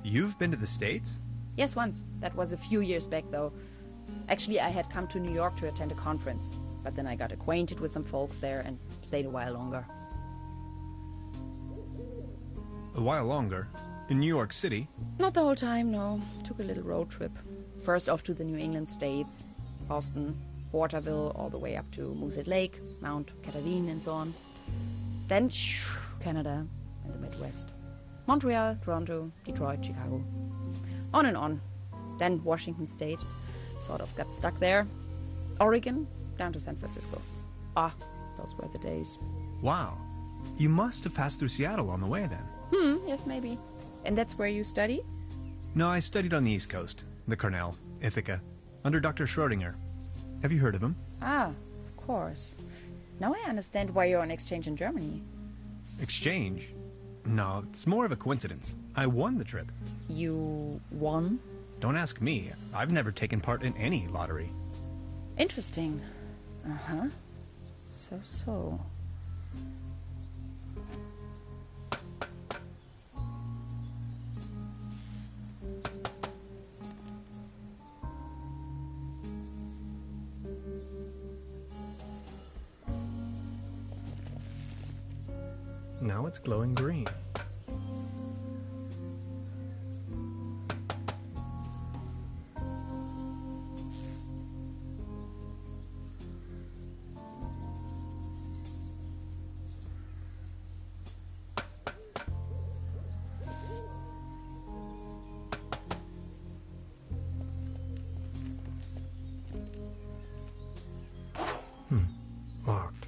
Speaker 7: You've been to the States?
Speaker 1: Yes, once. That was a few years back, though. Actually, I had come to New York to attend a conference, but then I got acquainted with some folks there and stayed a while longer.
Speaker 7: A while longer. In New York City?
Speaker 1: Not the whole time, no. Took a little road trip. First off to the New England states, Boston, Waterville, all the way up to Moosehead Lake, Mount Catherine, and so on. Then Canada and the Midwest. Montreal, Toronto, Detroit, Chicago. On and on. Then Washington State. Sort of got stuck there. Oregon, down to San Francisco. Ah, those were the days.
Speaker 7: Wow. You must have passed through Seattle on the way then.
Speaker 1: Yes, maybe. And that's where you study?
Speaker 7: No, I studied on the East Coast. The Cornell, Ithaca, under Dr. Schrodinger. Have you heard of him?
Speaker 1: Ah, of course. Now I understand why you're on exchange in Germany.
Speaker 7: Exchange? No, it's more of a coincidence. I won the trip.
Speaker 1: You won?
Speaker 7: Don't ask me. I've never taken part in any lottery.
Speaker 1: Interesting. Uh-huh. So.
Speaker 2: Now it's glowing green. Locked.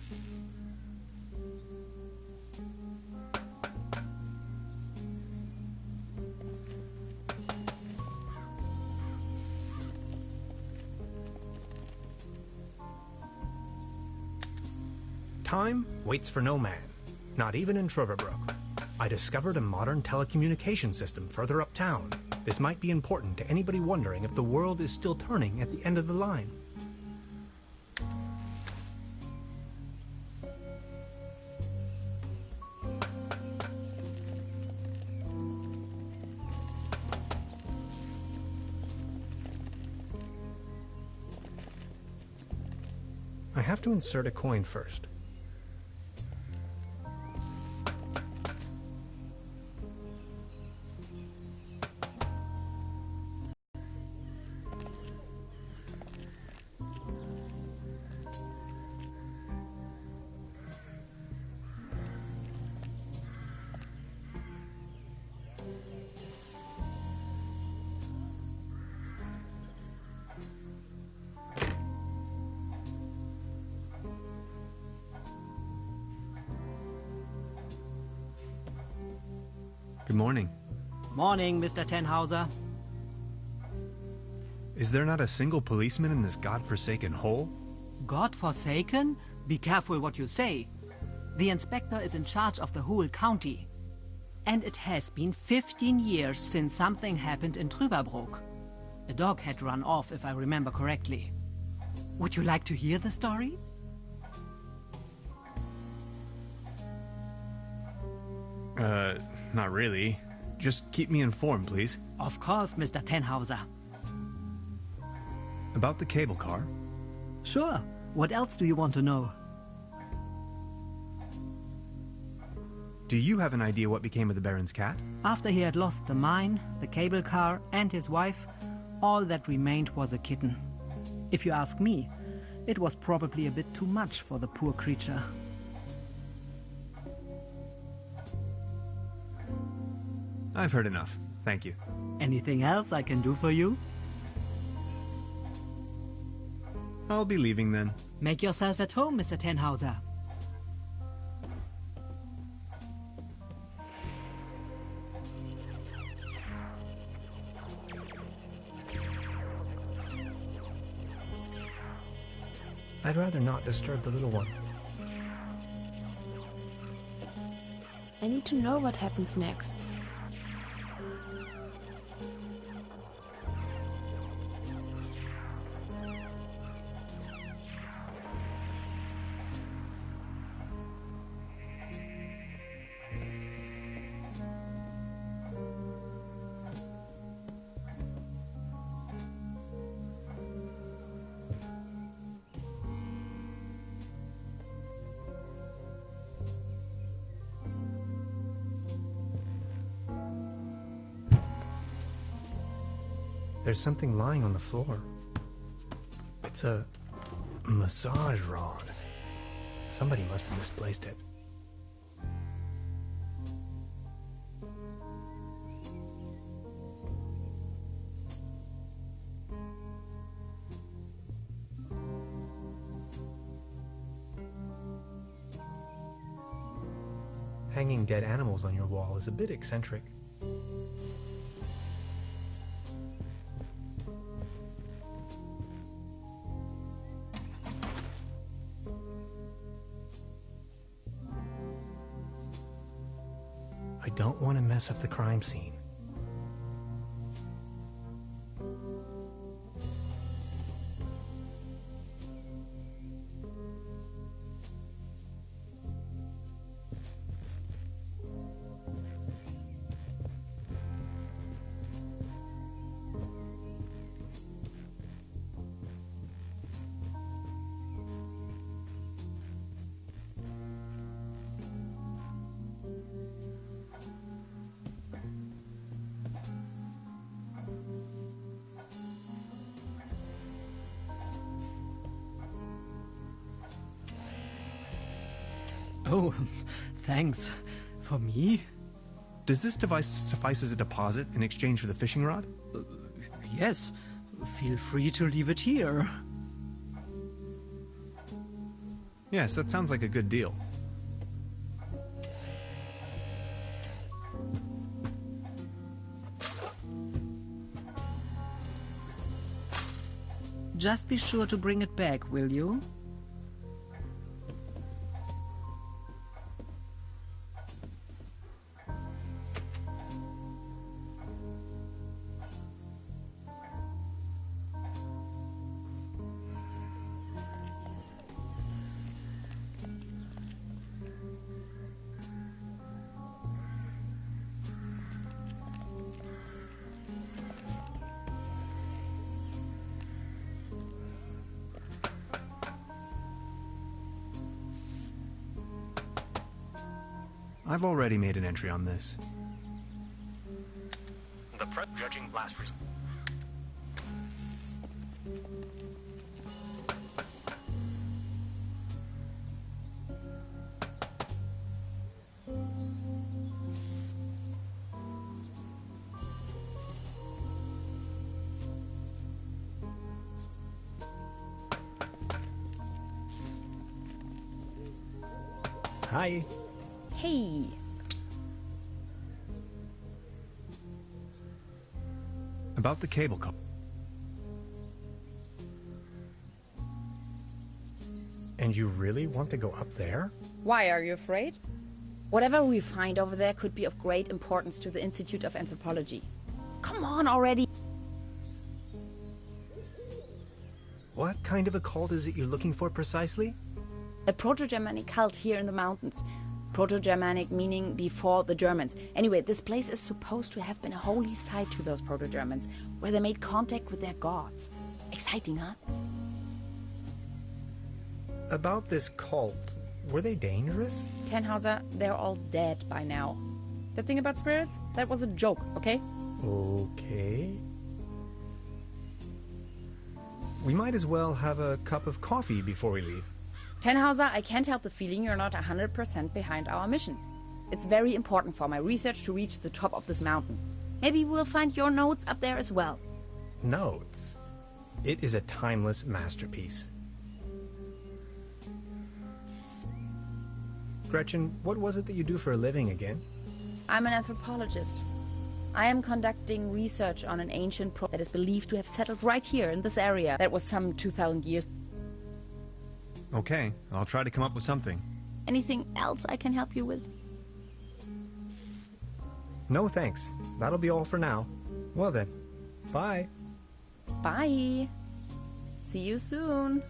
Speaker 2: Time waits for no man, not even in Trüberbrook. I discovered a modern telecommunication system further uptown. This might be important to anybody wondering if the world is still turning at the end of the line. I have to insert a coin first.
Speaker 7: Good morning.
Speaker 3: Morning, Mr. Tenhauser.
Speaker 7: Is there not a single policeman in this godforsaken hole?
Speaker 3: God-forsaken? Be careful what you say. The inspector is in charge of the whole county. And it has been 15 years since something happened in Trüberbrook. A dog had run off, if I remember correctly. Would you like to hear the story?
Speaker 7: Not really. Just keep me informed, please.
Speaker 3: Of course, Mr. Tenhauser.
Speaker 7: About the cable car?
Speaker 3: Sure. What else do you want to know?
Speaker 7: Do you have an idea what became of the Baron's cat?
Speaker 3: After he had lost the mine, the cable car, and his wife, all that remained was a kitten. If you ask me, it was probably a bit too much for the poor creature.
Speaker 7: I've heard enough. Thank you.
Speaker 3: Anything else I can do for you?
Speaker 7: I'll be leaving then.
Speaker 3: Make yourself at home, Mr. Tenhauser.
Speaker 2: I'd rather not disturb the little one.
Speaker 6: I need to know what happens next.
Speaker 2: There's something lying on the floor. It's a massage rod. Somebody must have misplaced it. Hanging dead animals on your wall is a bit eccentric. I don't want to mess up the crime scene.
Speaker 3: Oh, thanks. For me?
Speaker 7: Does this device suffice as a deposit in exchange for the fishing rod?
Speaker 3: Yes. Feel free to leave it here.
Speaker 7: Yes, that sounds like a good deal.
Speaker 3: Just be sure to bring it back, will you?
Speaker 7: I've already made an entry on this.
Speaker 2: The prep judging blast result. Hi.
Speaker 1: Hey.
Speaker 7: About the cable couple.
Speaker 2: And you really want to go up there?
Speaker 1: Why, are you afraid? Whatever we find over there could be of great importance to the Institute of Anthropology. Come on already!
Speaker 2: What kind of a cult is it you're looking for precisely?
Speaker 1: A Proto-Germanic cult here in the mountains. Proto-Germanic meaning before the Germans. Anyway, this place is supposed to have been a holy site to those Proto-Germans, where they made contact with their gods. Exciting, huh?
Speaker 2: About this cult, Were they dangerous?
Speaker 1: Tannhauser, they're all dead by now. That thing about spirits? That was a joke, okay?
Speaker 2: Okay. We might as well have a cup of coffee before we leave.
Speaker 1: Tannhauser, I can't help the feeling you're not 100% behind our mission. It's very important for my research to reach the top of this mountain. Maybe we'll find your notes up there as well.
Speaker 2: Notes? It is a timeless masterpiece. Gretchen, what was it that you do for a living again?
Speaker 1: I'm an anthropologist. I am conducting research on an ancient that is believed to have settled right here in this area that was some 2,000 years.
Speaker 7: Okay, I'll try to come up with something.
Speaker 1: Anything else I can help you with?
Speaker 2: No thanks. That'll be all for now. Well then, bye.
Speaker 1: Bye. See you soon.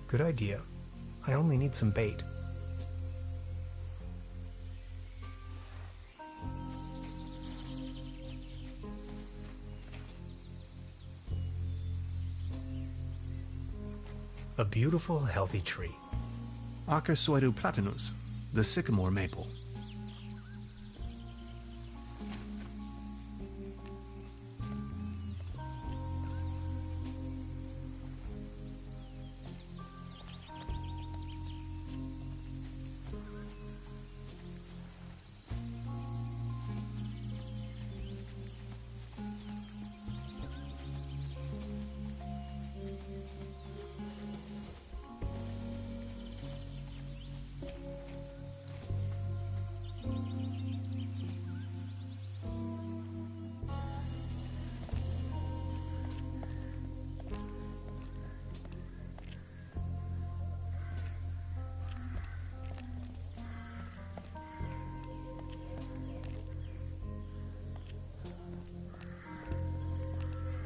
Speaker 2: Good idea. I only need some bait. A beautiful, healthy tree.
Speaker 7: Acasoidu platanus, the sycamore maple.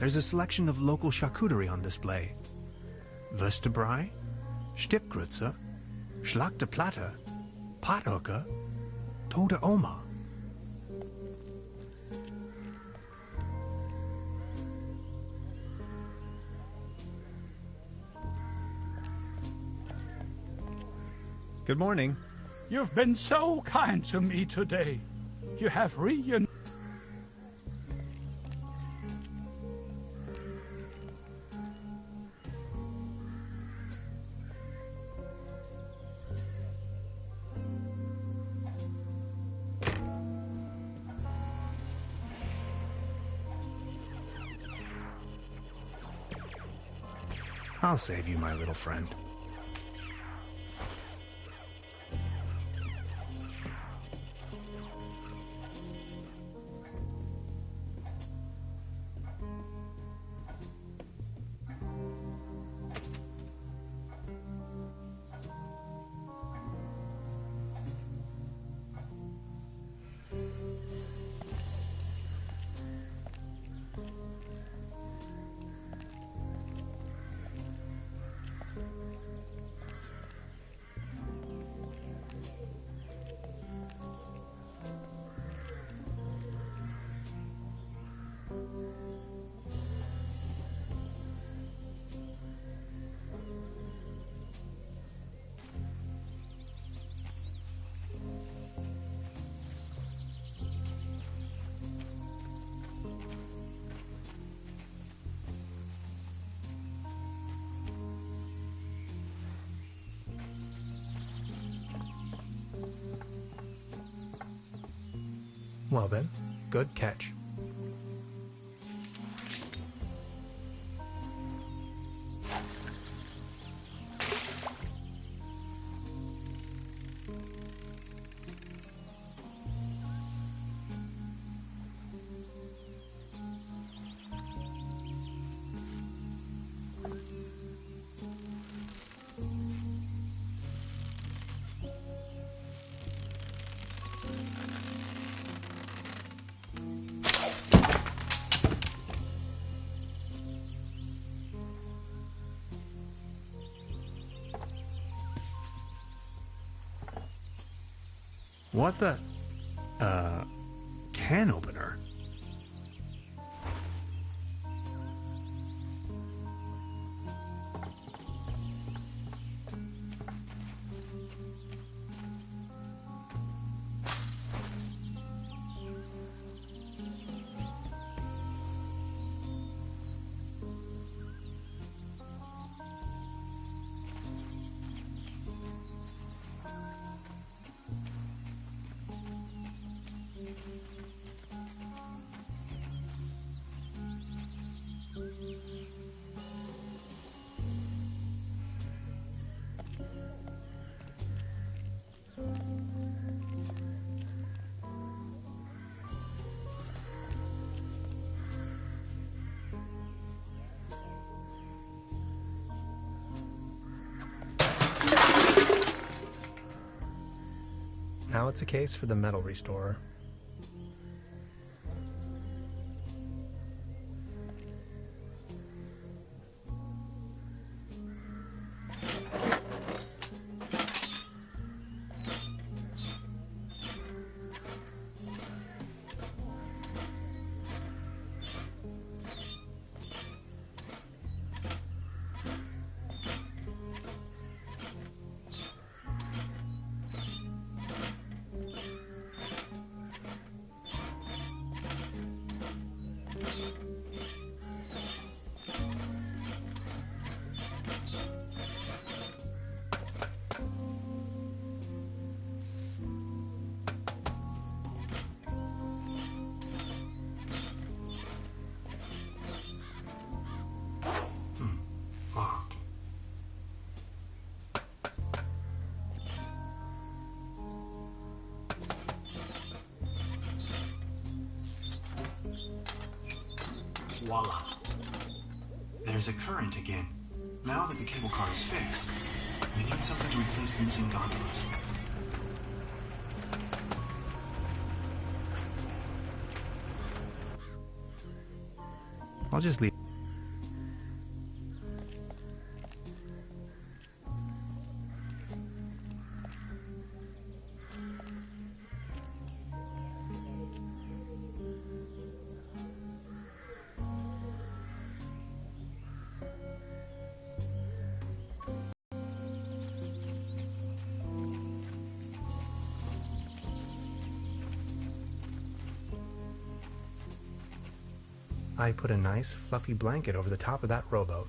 Speaker 7: There's a selection of local charcuterie on display. Würstebrei, Stippgrütze, Schlachte Platte, Pathöcke, Tote Oma.
Speaker 2: Good morning.
Speaker 5: You've been so kind to me today. You have reunited.
Speaker 7: I'll save you, my little friend.
Speaker 2: Well then, good catch.
Speaker 7: What the? Can opener?
Speaker 2: Now it's a case for the metal restorer.
Speaker 4: Locked. Voila. There's a current again. Now that the cable car is fixed, we need something to replace the missing gondolas.
Speaker 7: I'll just leave.
Speaker 2: I put a nice fluffy blanket over the top of that rowboat.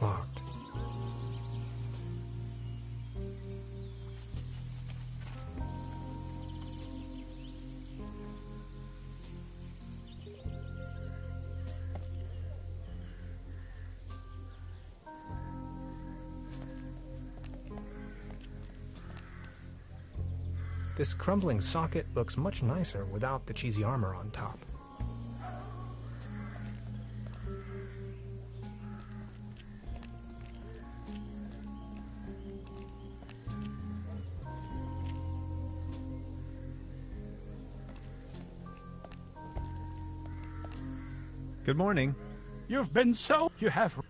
Speaker 2: Locked. This crumbling socket looks much nicer without the cheesy armor on top.
Speaker 7: Good morning.
Speaker 5: You've been so... You have...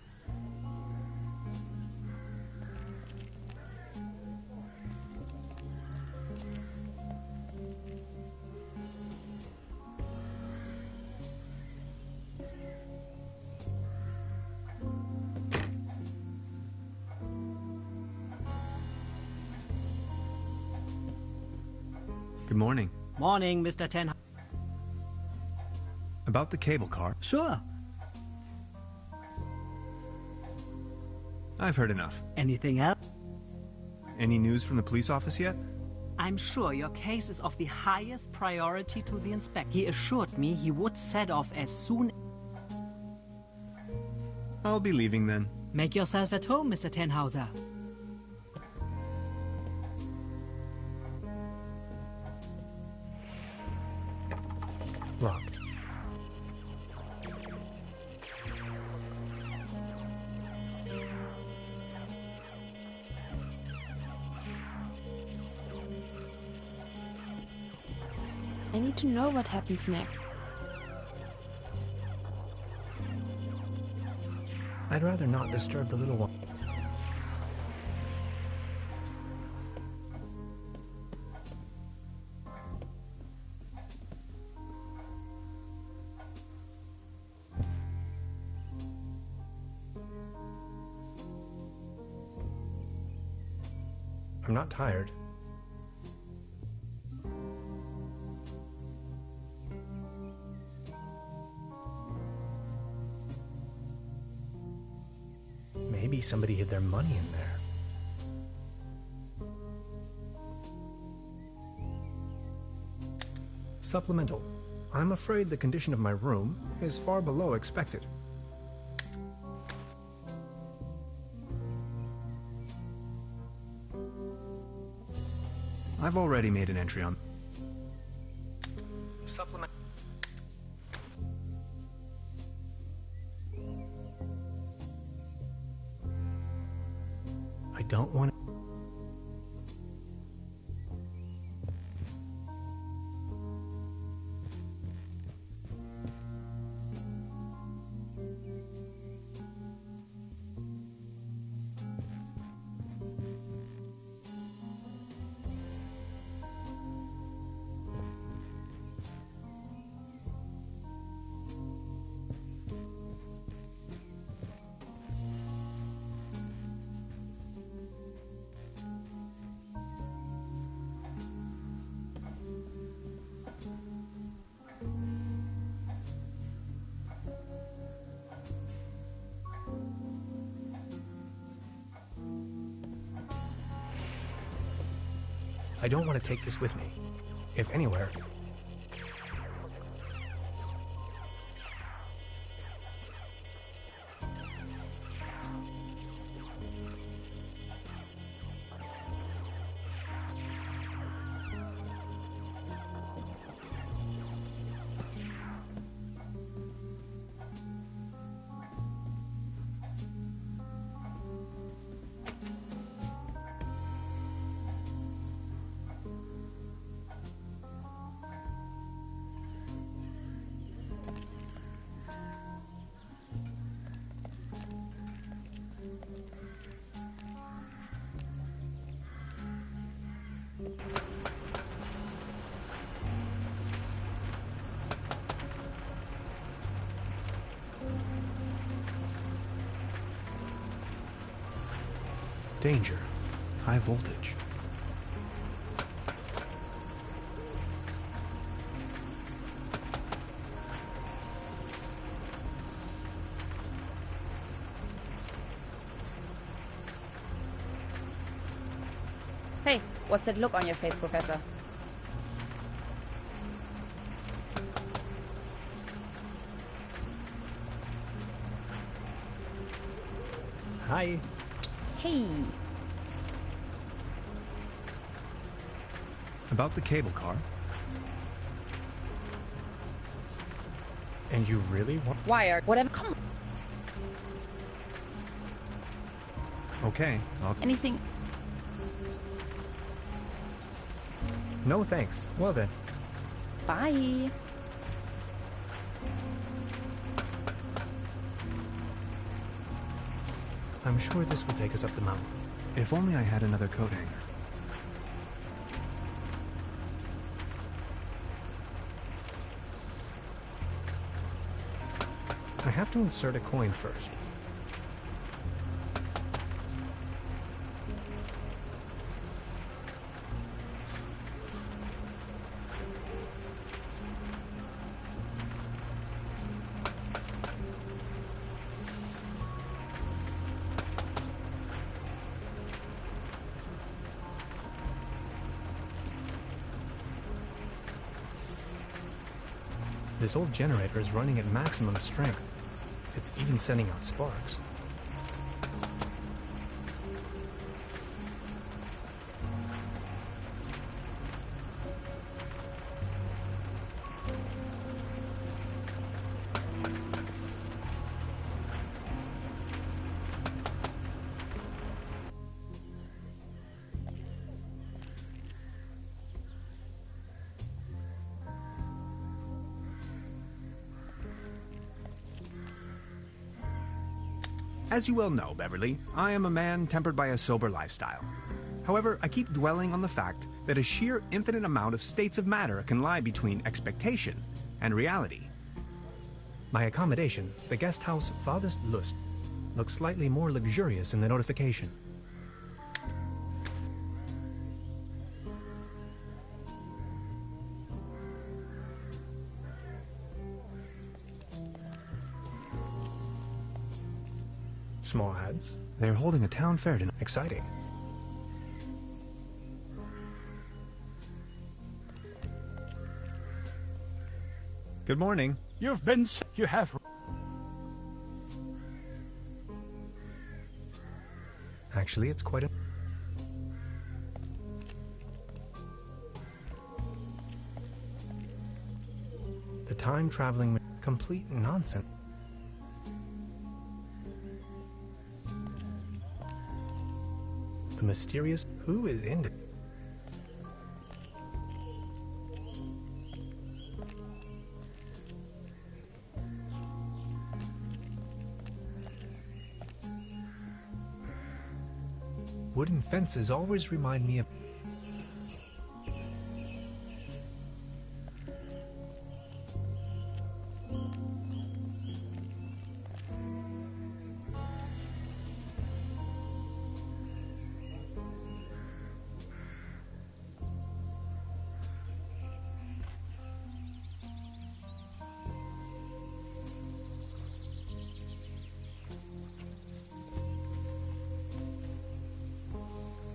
Speaker 7: Good morning.
Speaker 3: Morning, Mr. Ten.
Speaker 7: About the cable car,
Speaker 3: Sure.
Speaker 7: I've heard enough.
Speaker 3: Anything else?
Speaker 7: Any news from the police office yet?
Speaker 3: I'm sure your case is of the highest priority to the inspector. He assured me he would set off as soon.
Speaker 7: I'll be leaving then.
Speaker 3: Make yourself at home, Mr. Tenhauser.
Speaker 2: Locked.
Speaker 6: I need to know what happens next.
Speaker 2: I'd rather not disturb the little one. I'm not tired. Maybe somebody hid their money in there. Supplemental. I'm afraid the condition of my room is far below expected.
Speaker 7: I've already made an entry on...
Speaker 2: Supplement. I don't want to... I don't want to take this with me, if anywhere. Danger. High voltage.
Speaker 1: Hey, what's that look on your face, Professor?
Speaker 2: Hi.
Speaker 1: Hey.
Speaker 7: About the cable car.
Speaker 2: And you really want...
Speaker 1: Wired. Whatever. Come on.
Speaker 7: Okay, I'll...
Speaker 1: Anything.
Speaker 2: No thanks. Well then.
Speaker 1: Bye.
Speaker 2: I'm sure this will take us up the mountain.
Speaker 7: If only I had another coat hanger.
Speaker 2: I have to insert a coin first. This old generator is running at maximum strength. It's even sending out sparks.
Speaker 8: As you well know, Beverly, I am a man tempered by a sober lifestyle. However, I keep dwelling on the fact that a sheer infinite amount of states of matter can lie between expectation and reality.
Speaker 2: My accommodation, the guest house Farthest Lust, looks slightly more luxurious in the notification. Small ads.
Speaker 8: They're holding a town fair tonight.
Speaker 2: Exciting.
Speaker 8: Good morning.
Speaker 5: You have...
Speaker 2: Actually, it's quite a... The time-traveling... complete nonsense. The mysterious... Who is into... Wooden fences always remind me of...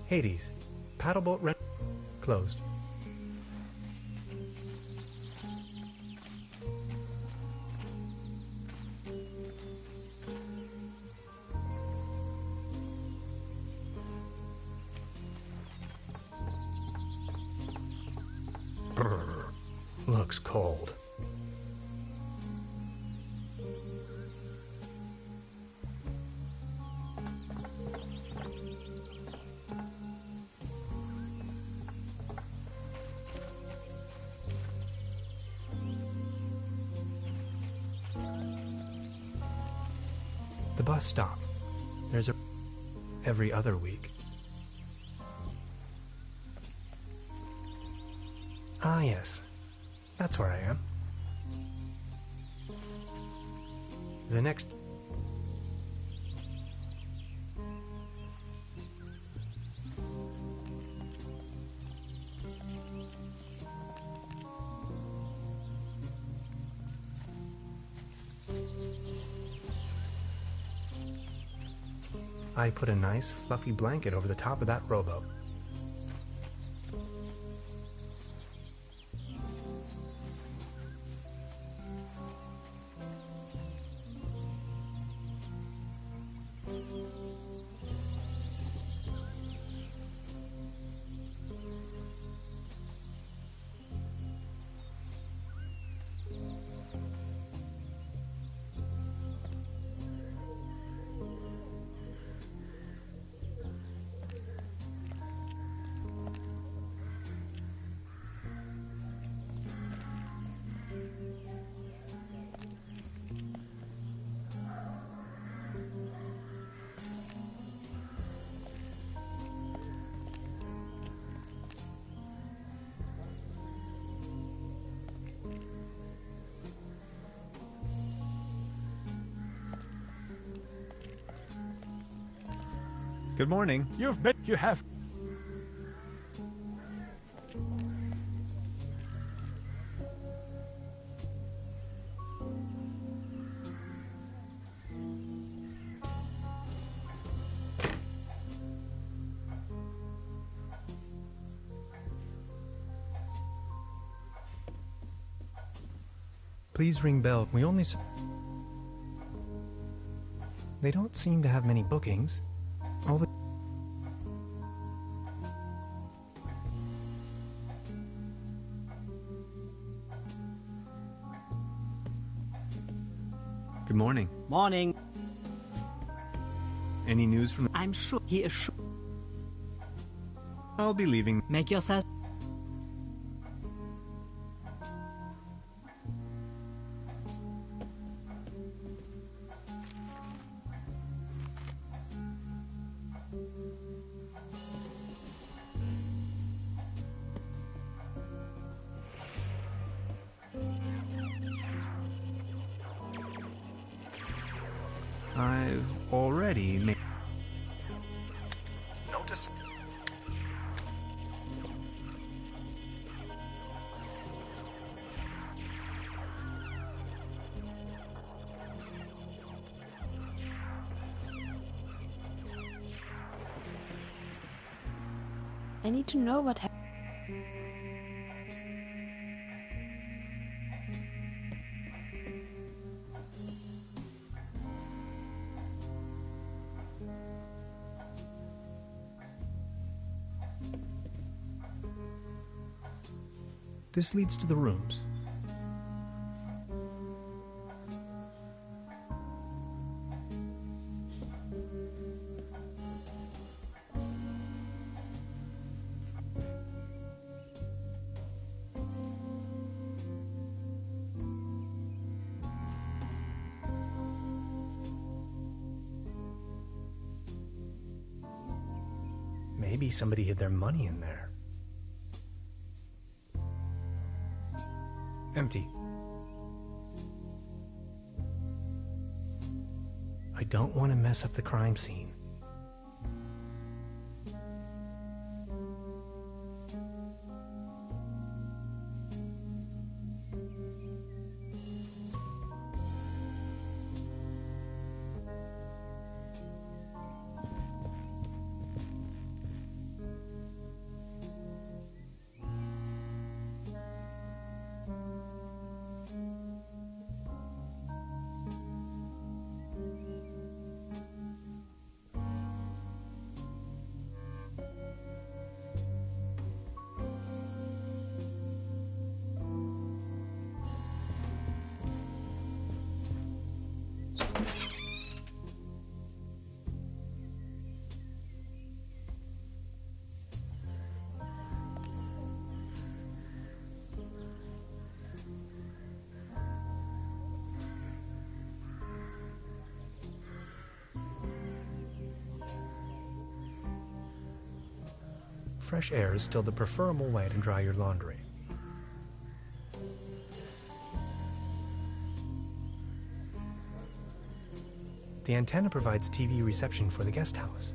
Speaker 2: Hades. Paddleboat rent... closed. Brr. Looks cold. The bus stop. There's a... every other week. Ah, yes. That's where I am. The next... I put a nice, fluffy blanket over the top of that rowboat.
Speaker 8: Good morning.
Speaker 5: You have...
Speaker 2: Please ring bell. We only... They don't seem to have many bookings. All the...
Speaker 8: Good morning.
Speaker 3: Morning.
Speaker 8: Any news from...
Speaker 3: I'm sure he is sure.
Speaker 8: I'll be leaving.
Speaker 3: Make yourself...
Speaker 8: I've already made...
Speaker 2: Notice.
Speaker 6: I need to know what happened.
Speaker 2: This leads to the rooms. Maybe somebody hid their money in there. Empty. I don't want to mess up the crime scene. Fresh air is still the preferable way to dry your laundry. The antenna provides TV reception for the guest house.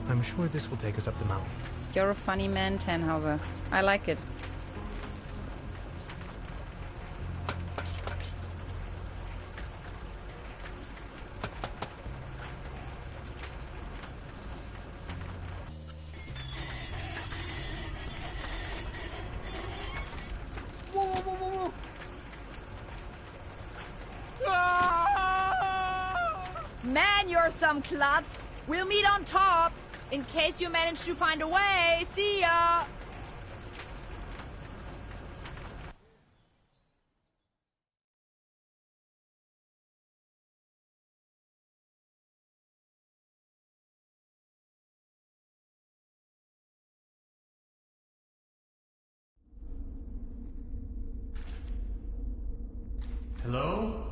Speaker 2: I'm sure this will take us up the mountain.
Speaker 1: You're a funny man, Tannhauser. I like it.
Speaker 8: Whoa, whoa, whoa, whoa, whoa!
Speaker 1: Man, you're some klutz! We'll meet on top! In case you manage to find a way. See ya!
Speaker 2: Hello?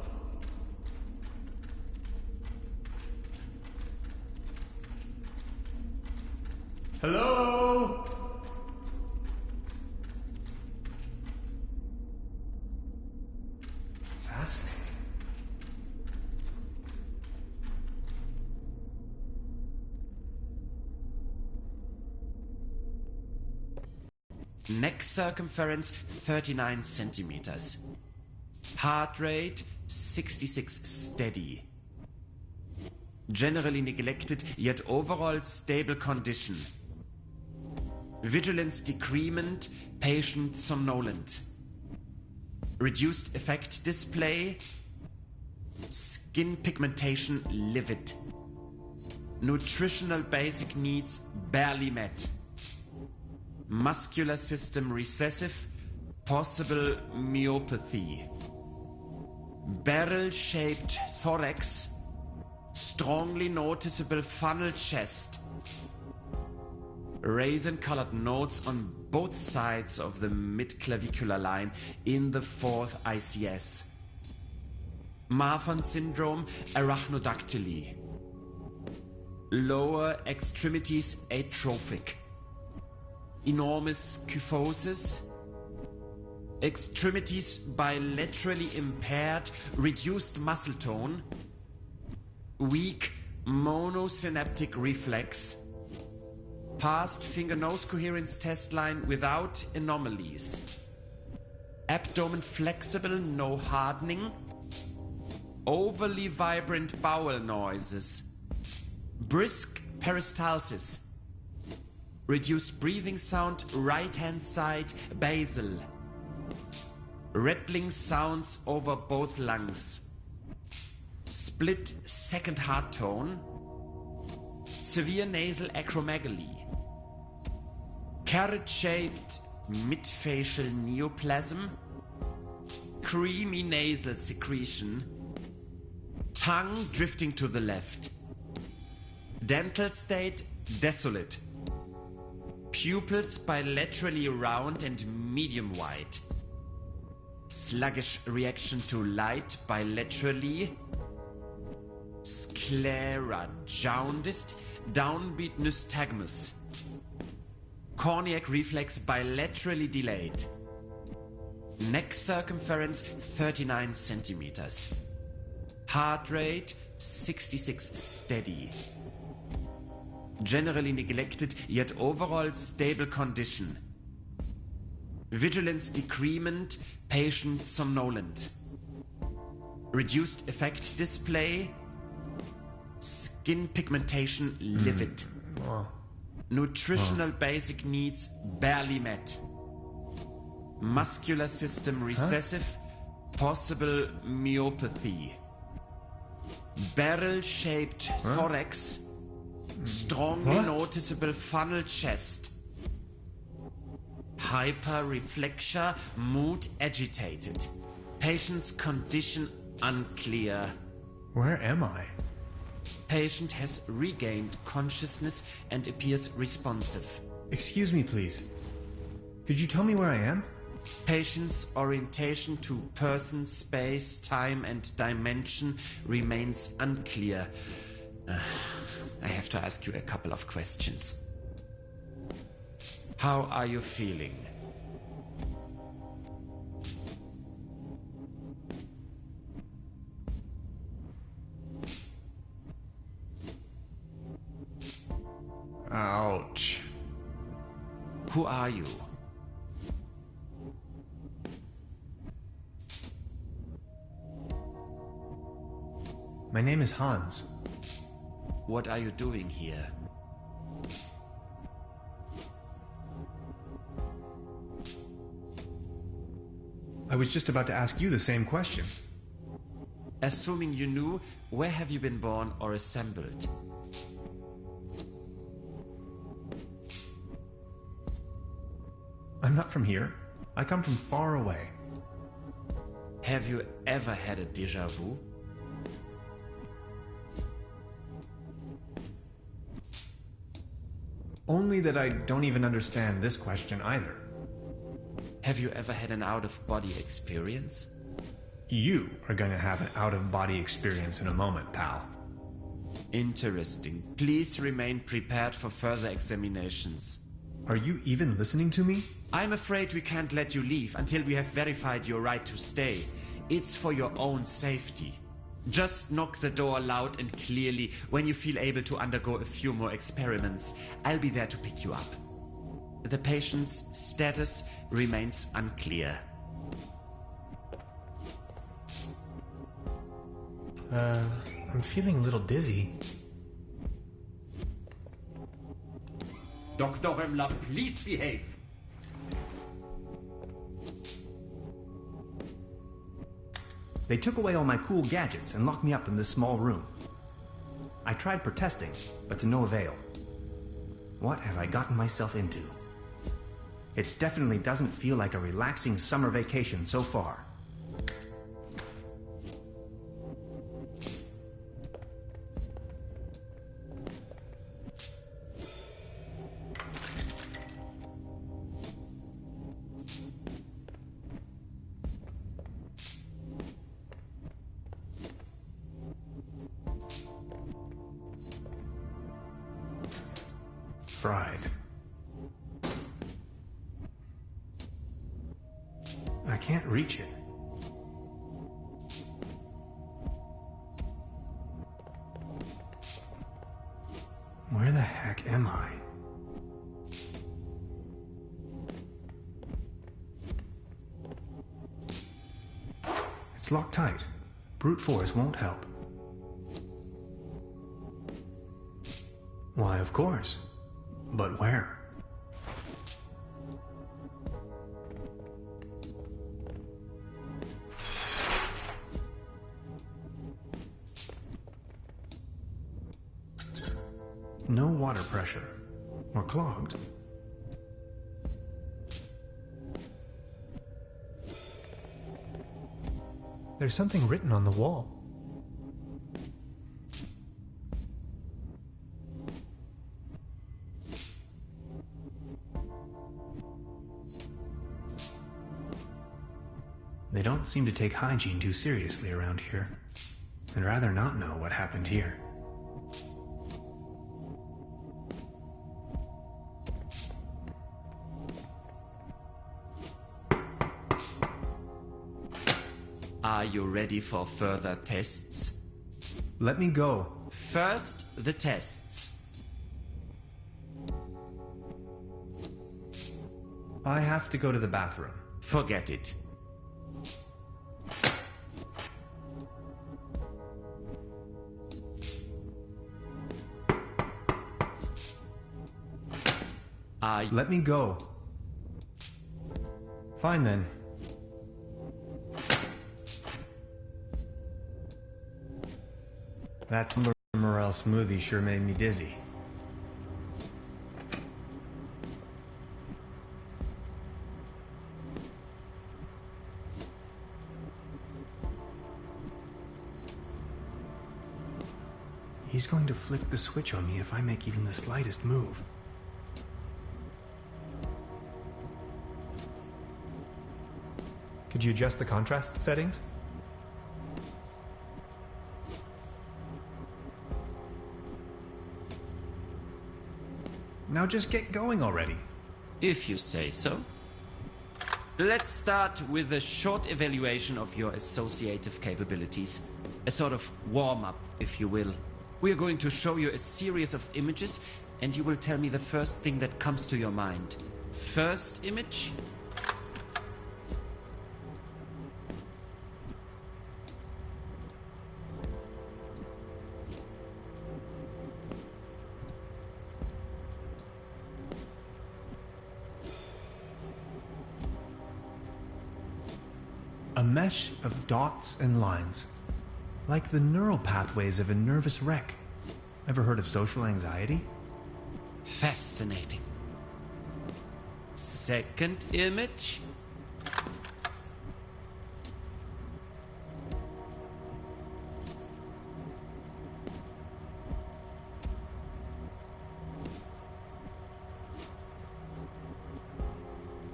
Speaker 2: Hello? Fascinating.
Speaker 9: Neck circumference 39 centimeters. Heart rate 66 steady. Generally neglected, yet overall stable condition. Vigilance decrement, patient somnolent. Reduced effect display. Skin pigmentation livid. Nutritional basic needs barely met. Muscular system recessive, possible myopathy. Barrel-shaped thorax, strongly noticeable funnel chest. Raisin-colored nodes on both sides of the mid-clavicular line in the 4th ICS. Marfan syndrome, arachnodactyly. Lower extremities atrophic. Enormous kyphosis. Extremities bilaterally impaired, reduced muscle tone. Weak monosynaptic reflex. Past finger-nose coherence test line without anomalies. Abdomen flexible, no hardening. Overly vibrant bowel noises. Brisk peristalsis. Reduced breathing sound, right-hand side, basal. Rattling sounds over both lungs. Split second heart tone. Severe nasal acromegaly. Carrot-shaped midfacial neoplasm. Creamy nasal secretion. Tongue drifting to the left. Dental state desolate. Pupils bilaterally round and medium wide. Sluggish reaction to light bilaterally. Sclera jaundiced, downbeat nystagmus. Corneac reflex bilaterally delayed. Neck circumference 39 centimeters. Heart rate 66 steady. Generally neglected, yet overall stable condition. Vigilance decrement, patient somnolent. Reduced effect display. Skin pigmentation livid. Nutritional basic needs barely met. Muscular system recessive, possible myopathy. Barrel-shaped thorax. Strongly noticeable funnel chest. Hyperreflexia, mood agitated. Patient's condition unclear.
Speaker 2: Where am I?
Speaker 9: Patient has regained consciousness and appears responsive.
Speaker 2: Excuse me, please. Could you tell me where I am?
Speaker 9: Patient's orientation to person, space, time and dimension remains unclear. I have to ask you a couple of questions. How are you feeling?
Speaker 2: Ouch.
Speaker 9: Who are you?
Speaker 2: My name is Hans.
Speaker 9: What are you doing here?
Speaker 2: I was just about to ask you the same question.
Speaker 9: Assuming you knew, where have you been born or assembled?
Speaker 8: I'm not from here. I come from far away.
Speaker 9: Have you ever had a déjà vu?
Speaker 8: Only that I don't even understand this question either.
Speaker 9: Have you ever had an out-of-body experience?
Speaker 8: You are going to have an out-of-body experience in a moment, pal.
Speaker 9: Interesting. Please remain prepared for further examinations.
Speaker 8: Are you even listening to me?
Speaker 9: I'm afraid we can't let you leave until we have verified your right to stay. It's for your own safety. Just knock the door loud and clearly when you feel able to undergo a few more experiments. I'll be there to pick you up. The patient's status remains unclear.
Speaker 2: I'm feeling a little dizzy.
Speaker 10: Dr. Remmler, please behave.
Speaker 8: They took away all my cool gadgets and locked me up in this small room. I tried protesting, but to no avail. What have I gotten myself into? It definitely doesn't feel like a relaxing summer vacation so far. Fried. I can't reach it. Where the heck am I? It's locked tight. Brute force won't help. Why, of course. But where? No water pressure. Or clogged.
Speaker 2: There's something written on the wall.
Speaker 8: They don't seem to take hygiene too seriously around here. I'd rather not know what happened here.
Speaker 9: Are you ready for further tests?
Speaker 8: Let me go.
Speaker 9: First, the tests.
Speaker 8: I have to go to the bathroom.
Speaker 9: Forget it.
Speaker 8: Let me go. Fine then. That morel smoothie sure made me dizzy. He's going to flick the switch on me if I make even the slightest move.
Speaker 2: Could you adjust the contrast settings?
Speaker 8: Now just get going already.
Speaker 9: If you say so. Let's start with a short evaluation of your associative capabilities. A sort of warm-up, if you will. We are going to show you a series of images, and you will tell me the first thing that comes to your mind. First image?
Speaker 8: A mesh of dots and lines, like the neural pathways of a nervous wreck. Ever heard of social anxiety?
Speaker 9: Fascinating. second image.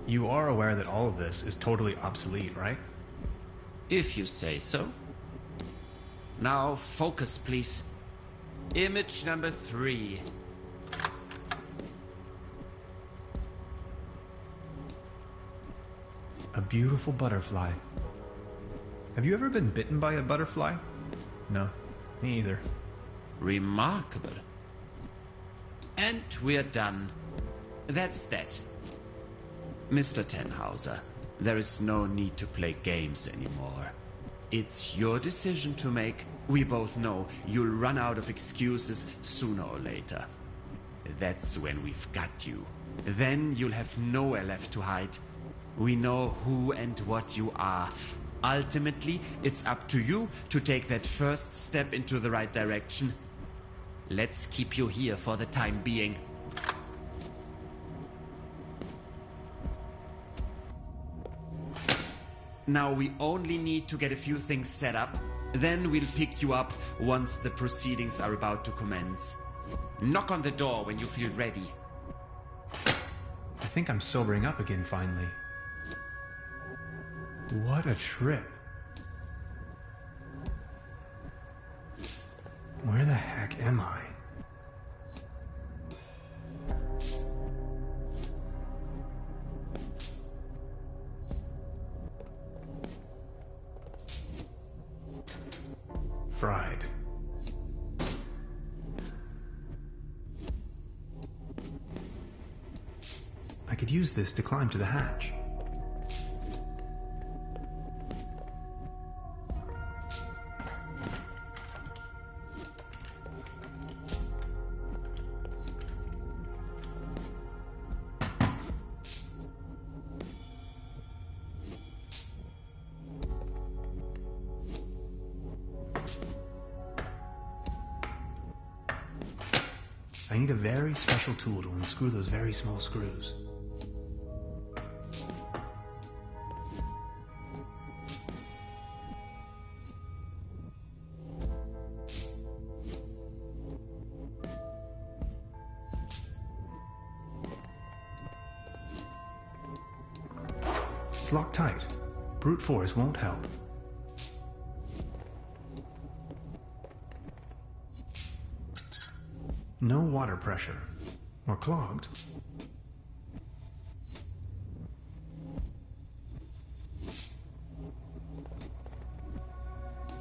Speaker 8: You are aware that all of this is totally obsolete, right?
Speaker 9: If you say so. Now, focus, please. Image number 3.
Speaker 8: A beautiful butterfly. Have you ever been bitten by a butterfly? No, me either.
Speaker 9: Remarkable. And we're done. That's that. Mr. Tannhauser, there is no need to play games anymore. It's your decision to make. We both know you'll run out of excuses sooner or later. That's when we've got you. Then you'll have nowhere left to hide. We know who and what you are. Ultimately, it's up to you to take that first step into the right direction. Let's keep you here for the time being. Now we only need to get a few things set up. Then we'll pick you up once the proceedings are about to commence. Knock on the door when you feel ready.
Speaker 8: I think I'm sobering up again finally. What a trip. Where the heck am I? Fried. I could use this to climb to the hatch. I need a very special tool to unscrew those very small screws. It's locked tight. Brute force won't help. No water pressure. Or clogged.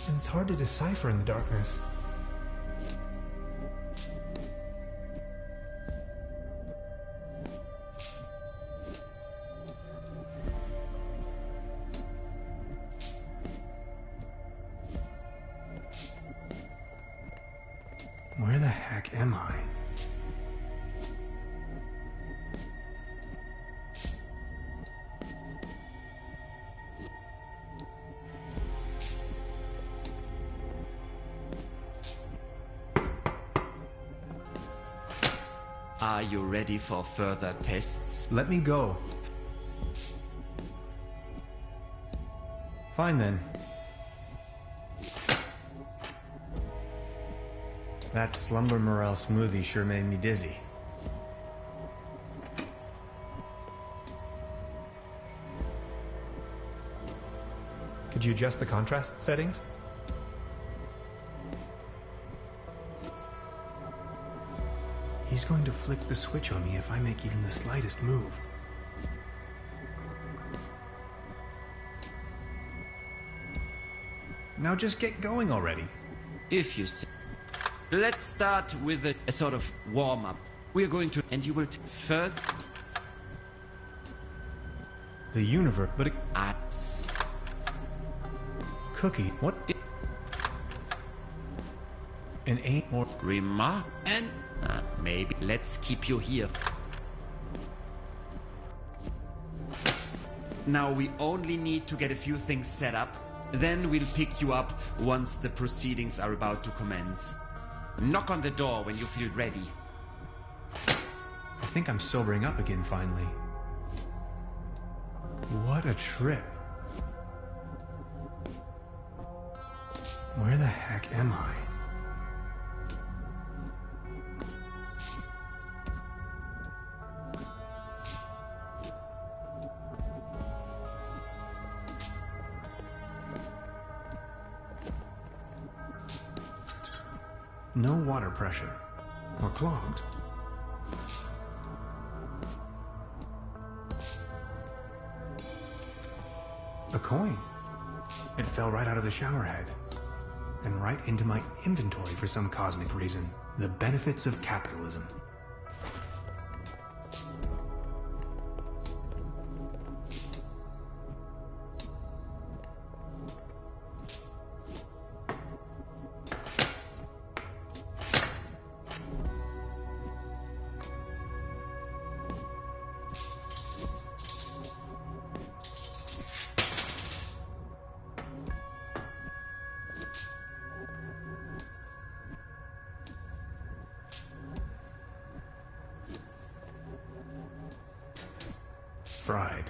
Speaker 8: And it's hard to decipher in the darkness. Where the heck am I?
Speaker 9: Are you ready for further tests?
Speaker 8: Let me go. Fine then. That slumber morale smoothie sure made me dizzy.
Speaker 2: Could you adjust the contrast settings?
Speaker 8: He's going to flick the switch on me if I make even the slightest move. Now just get going already.
Speaker 9: If you say. Let's start with a sort of warm-up. We're going to... And you will first...
Speaker 8: The universe, but it... Cookie, what? An ain't more...
Speaker 9: Remark... And... maybe let's keep you here. Now we only need to get a few things set up. Then we'll pick you up once the proceedings are about to commence. Knock on the door when you feel ready.
Speaker 8: I think I'm sobering up again finally.
Speaker 2: What a trip. Where the heck am I? No water pressure. Or clogged. A coin. It fell right out of the shower head. And right into my inventory for some cosmic reason. The benefits of capitalism. Fried.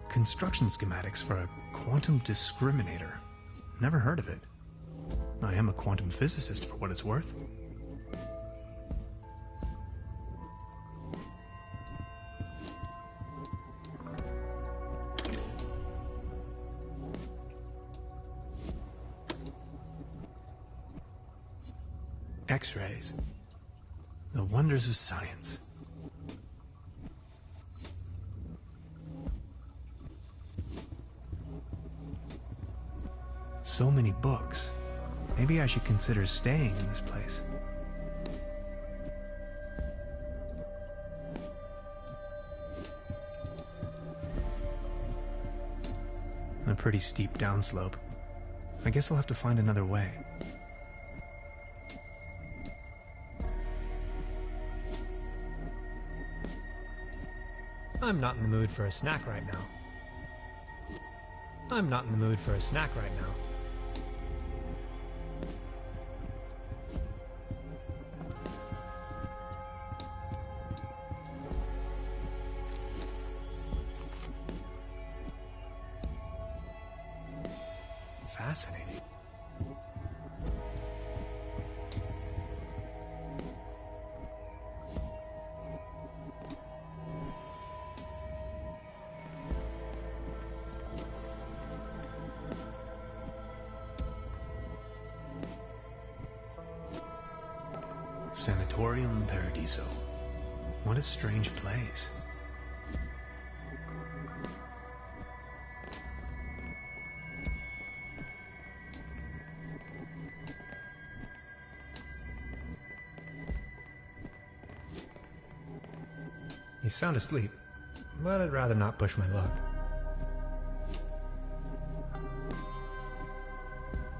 Speaker 2: Construction schematics for a quantum discriminator. Never heard of it. I am a quantum physicist for what it's worth. X-rays. The wonders of science. So many books. Maybe I should consider staying in this place. A pretty steep downslope. I guess I'll have to find another way. I'm not in the mood for a snack right now. I'm not in the mood for a snack right now. Fascinating. Sanatorium Paradiso. What a strange place. He's sound asleep, but I'd rather not push my luck.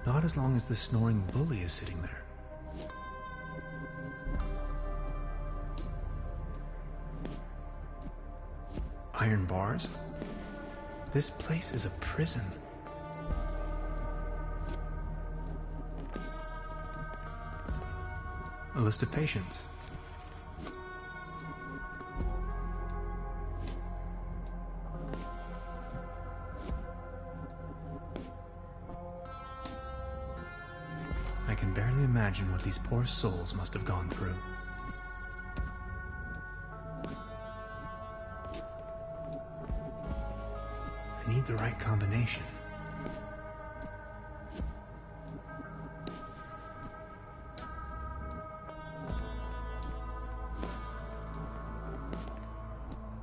Speaker 2: Not as long as the snoring bully is sitting there. Iron bars? This place is a prison. A list of patients. I can barely imagine what these poor souls must have gone through. I need the right combination.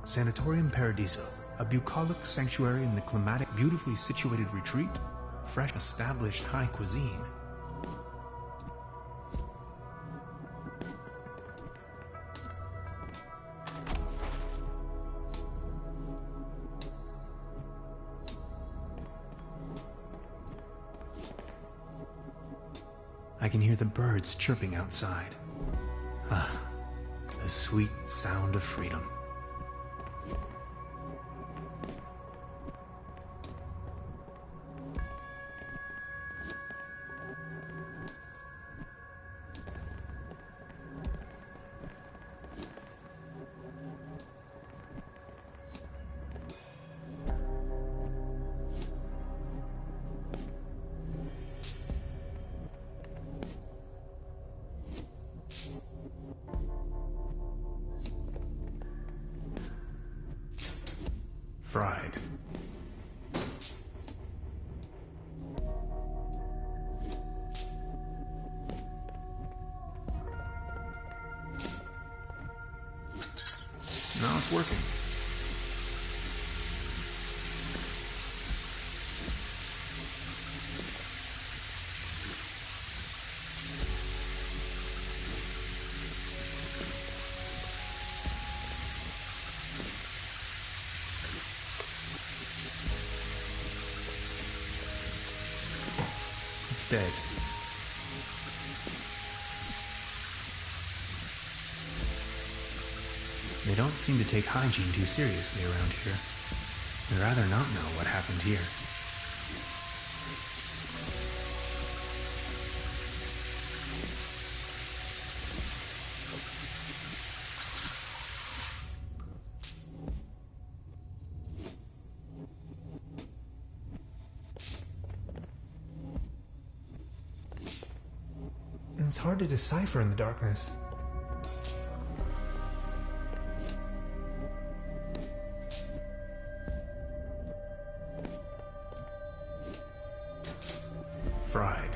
Speaker 2: Sanatorium Paradiso, a bucolic sanctuary in the climatic, beautifully situated retreat, fresh established high cuisine. I can hear the birds chirping outside. Ah, the sweet sound of freedom. Fried. Now it's working. It's dead. They don't seem to take hygiene too seriously around here. I'd rather not know what happened here. It's hard to decipher in the darkness. Fried.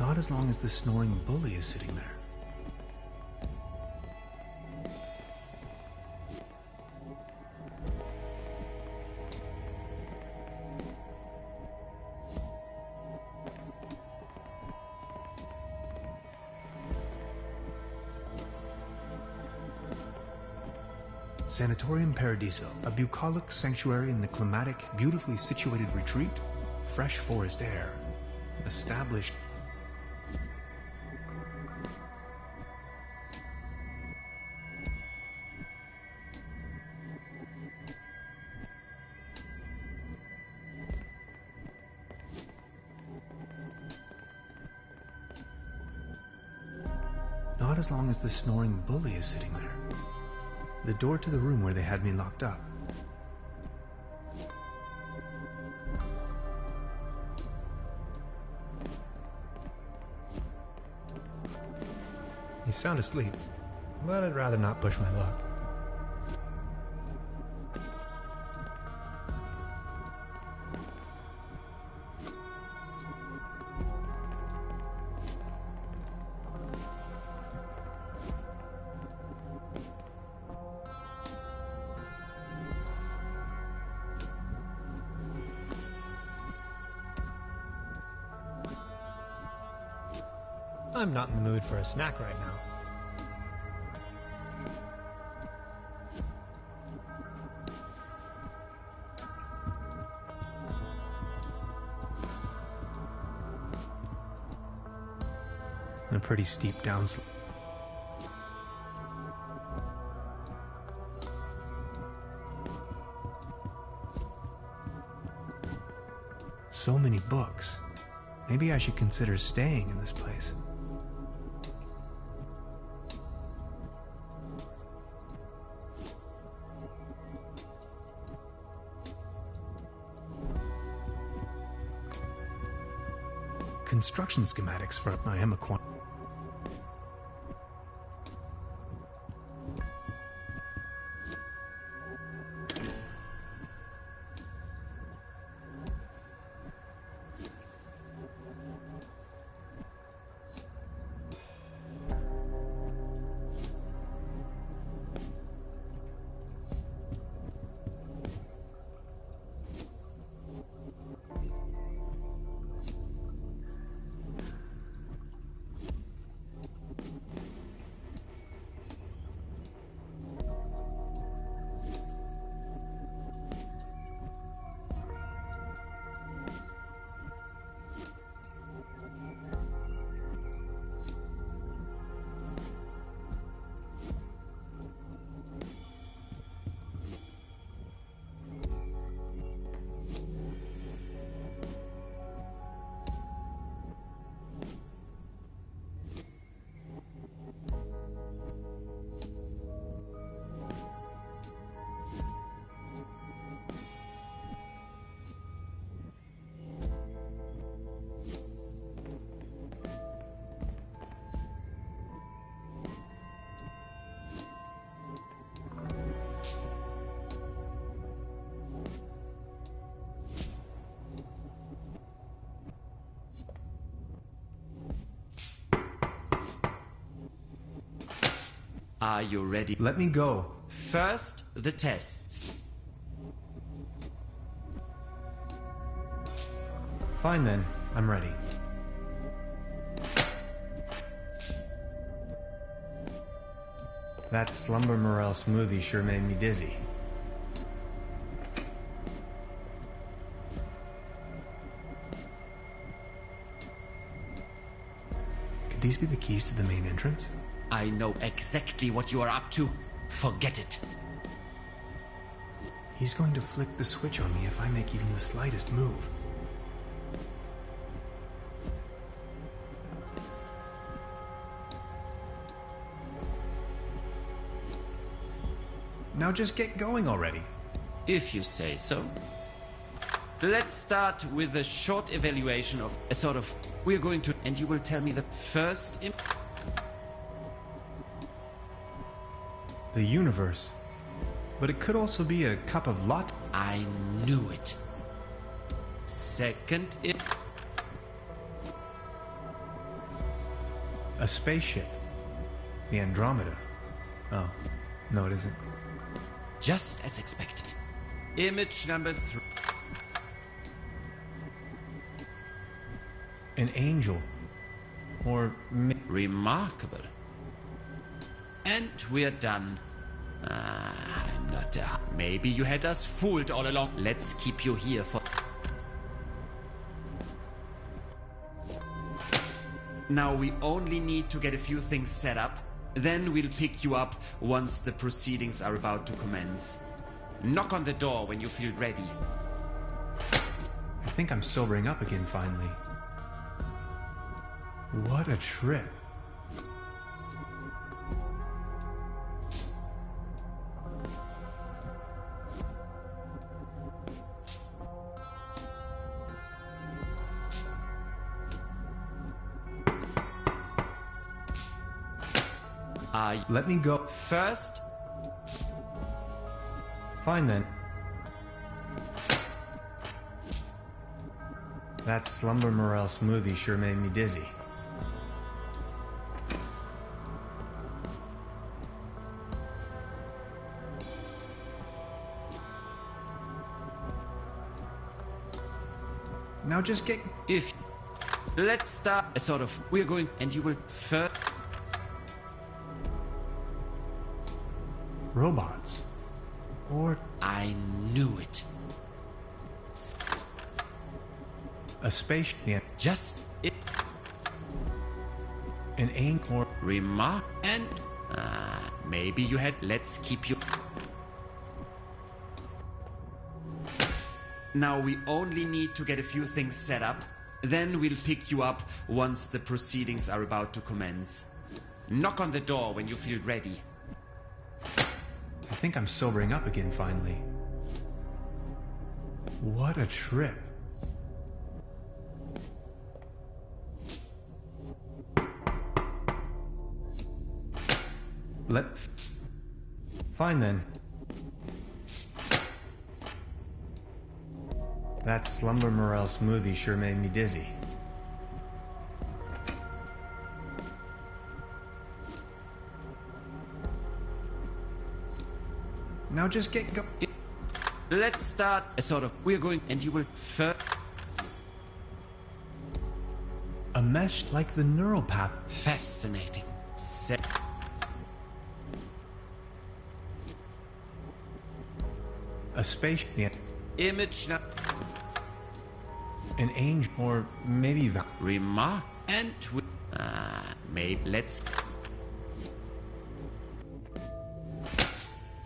Speaker 2: Not as long as the snoring bully is sitting there. Sanatorium Paradiso, a bucolic sanctuary in the climatic, beautifully situated retreat, fresh forest air, established. Not as long as the snoring bully is sitting there. The door to the room where they had me locked up. He's sound asleep, but I'd rather not push my luck. I'm not in the mood for a snack right now. A pretty steep downslope. So many books. Maybe I should consider staying in this place. construction schematics for my Emma Quan.
Speaker 9: Are you ready?
Speaker 8: Let me go.
Speaker 9: First, the tests.
Speaker 8: Fine then, I'm ready. That slumber morale smoothie sure made me dizzy.
Speaker 2: Could these be the keys to the main entrance?
Speaker 9: I know exactly what you are up to. Forget it.
Speaker 2: He's going to flick the switch on me if I make even the slightest move.
Speaker 8: Now just get going already.
Speaker 9: If you say so. Let's start with a short evaluation of a sort of... We're going to... And you will tell me the first...
Speaker 8: The universe. But it could also be a cup of latte.
Speaker 9: I knew it. Second...
Speaker 2: A spaceship. The Andromeda. Oh, no it isn't.
Speaker 9: Just as expected. Image number 3.
Speaker 2: An angel. Or...
Speaker 9: Remarkable. And we're done. I'm not... maybe you had us fooled all along. Let's keep you here for... Now we only need to get a few things set up. Then we'll pick you up once the proceedings are about to commence. Knock on the door when you feel ready.
Speaker 2: I think I'm sobering up again finally. What a trip.
Speaker 8: Let me go.
Speaker 9: First...
Speaker 8: Fine then. That slumber morale smoothie sure made me dizzy. Now just get...
Speaker 9: If... Let's start a sort of... We're going... And you will first...
Speaker 2: Robots. Or...
Speaker 9: I knew it.
Speaker 2: A space... Yeah.
Speaker 9: Just... It...
Speaker 2: An angel. Or...
Speaker 9: Remark... And... maybe you had... Let's keep you... Now we only need to get a few things set up. Then we'll pick you up once the proceedings are about to commence. Knock on the door when you feel ready.
Speaker 2: I think I'm sobering up again finally. What a trip.
Speaker 8: Fine then. That slumber morel smoothie sure made me dizzy. Now just get go.
Speaker 9: Let's start a sort of. We're going, and you will first.
Speaker 8: A mesh like the neural path.
Speaker 9: Fascinating.
Speaker 8: A space. Yeah.
Speaker 9: Image.
Speaker 8: An angel, or maybe that.
Speaker 9: Remark. And maybe let's.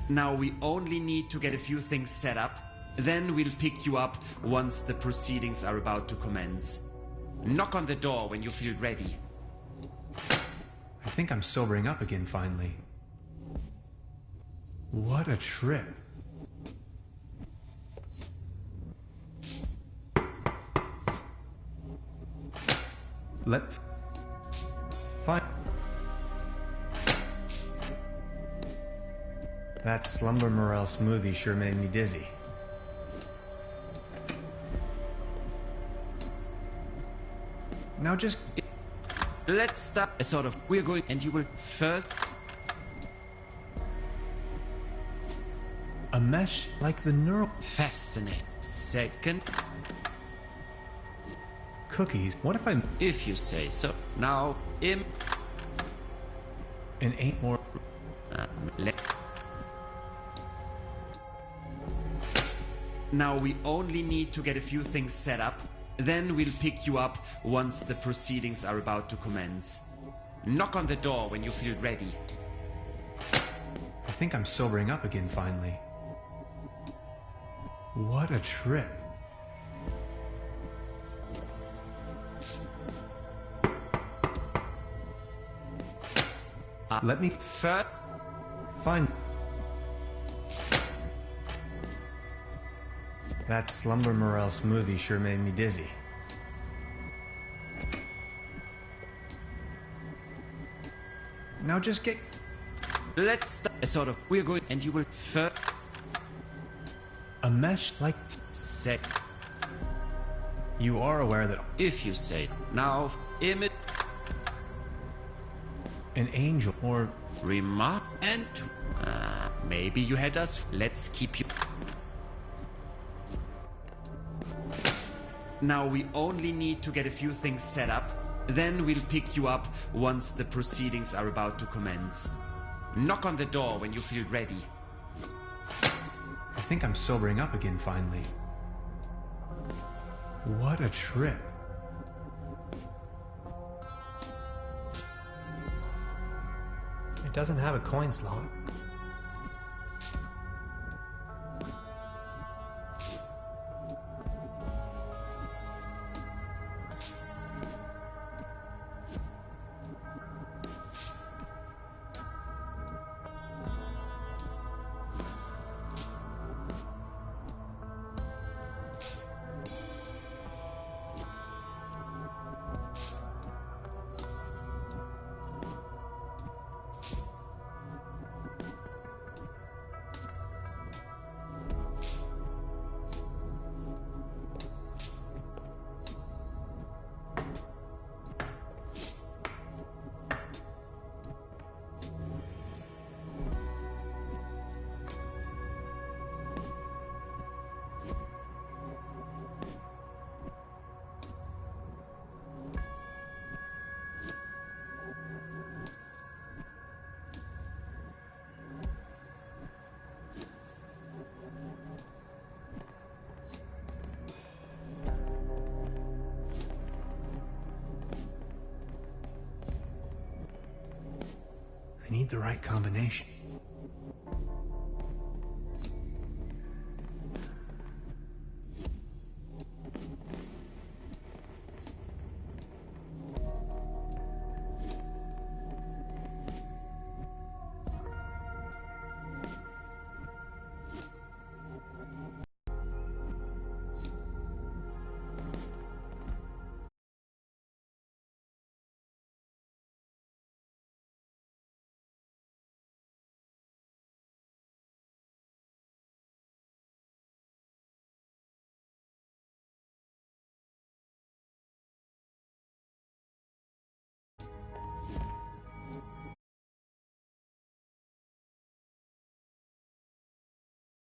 Speaker 9: Now we only need to get a few things set up. Then we'll pick you up once the proceedings are about to commence. Knock on the door when you feel ready.
Speaker 8: I think I'm sobering up again finally. What a trip. Fine. That slumber morel smoothie sure made me dizzy. Now just.
Speaker 9: Let's start a sort of. We're going, and you will first.
Speaker 8: A mesh like the neural.
Speaker 9: Fascinating. Second.
Speaker 8: Cookies. What if I'm.
Speaker 9: If you say so. Now,
Speaker 8: An 8 more.
Speaker 9: Now we only need to get a few things set up. Then we'll pick you up once the proceedings are about to commence. Knock on the door when you feel ready.
Speaker 8: I think I'm sobering up again finally. What a trip. Let me. Fine. That slumber morel smoothie sure made me dizzy. Now just get.
Speaker 9: Let's start a sort of. We're going, and you will first.
Speaker 8: A mesh like. You are aware that.
Speaker 9: If you say now, image.
Speaker 8: An angel, or.
Speaker 9: Remark, and maybe you had us. Let's keep you. Now we only need to get a few things set up. Then we'll pick you up once the proceedings are about to commence. Knock on the door when you feel ready.
Speaker 8: I think I'm sobering up again finally. What a trip.
Speaker 2: It doesn't have a coin slot.
Speaker 8: I need the right combination.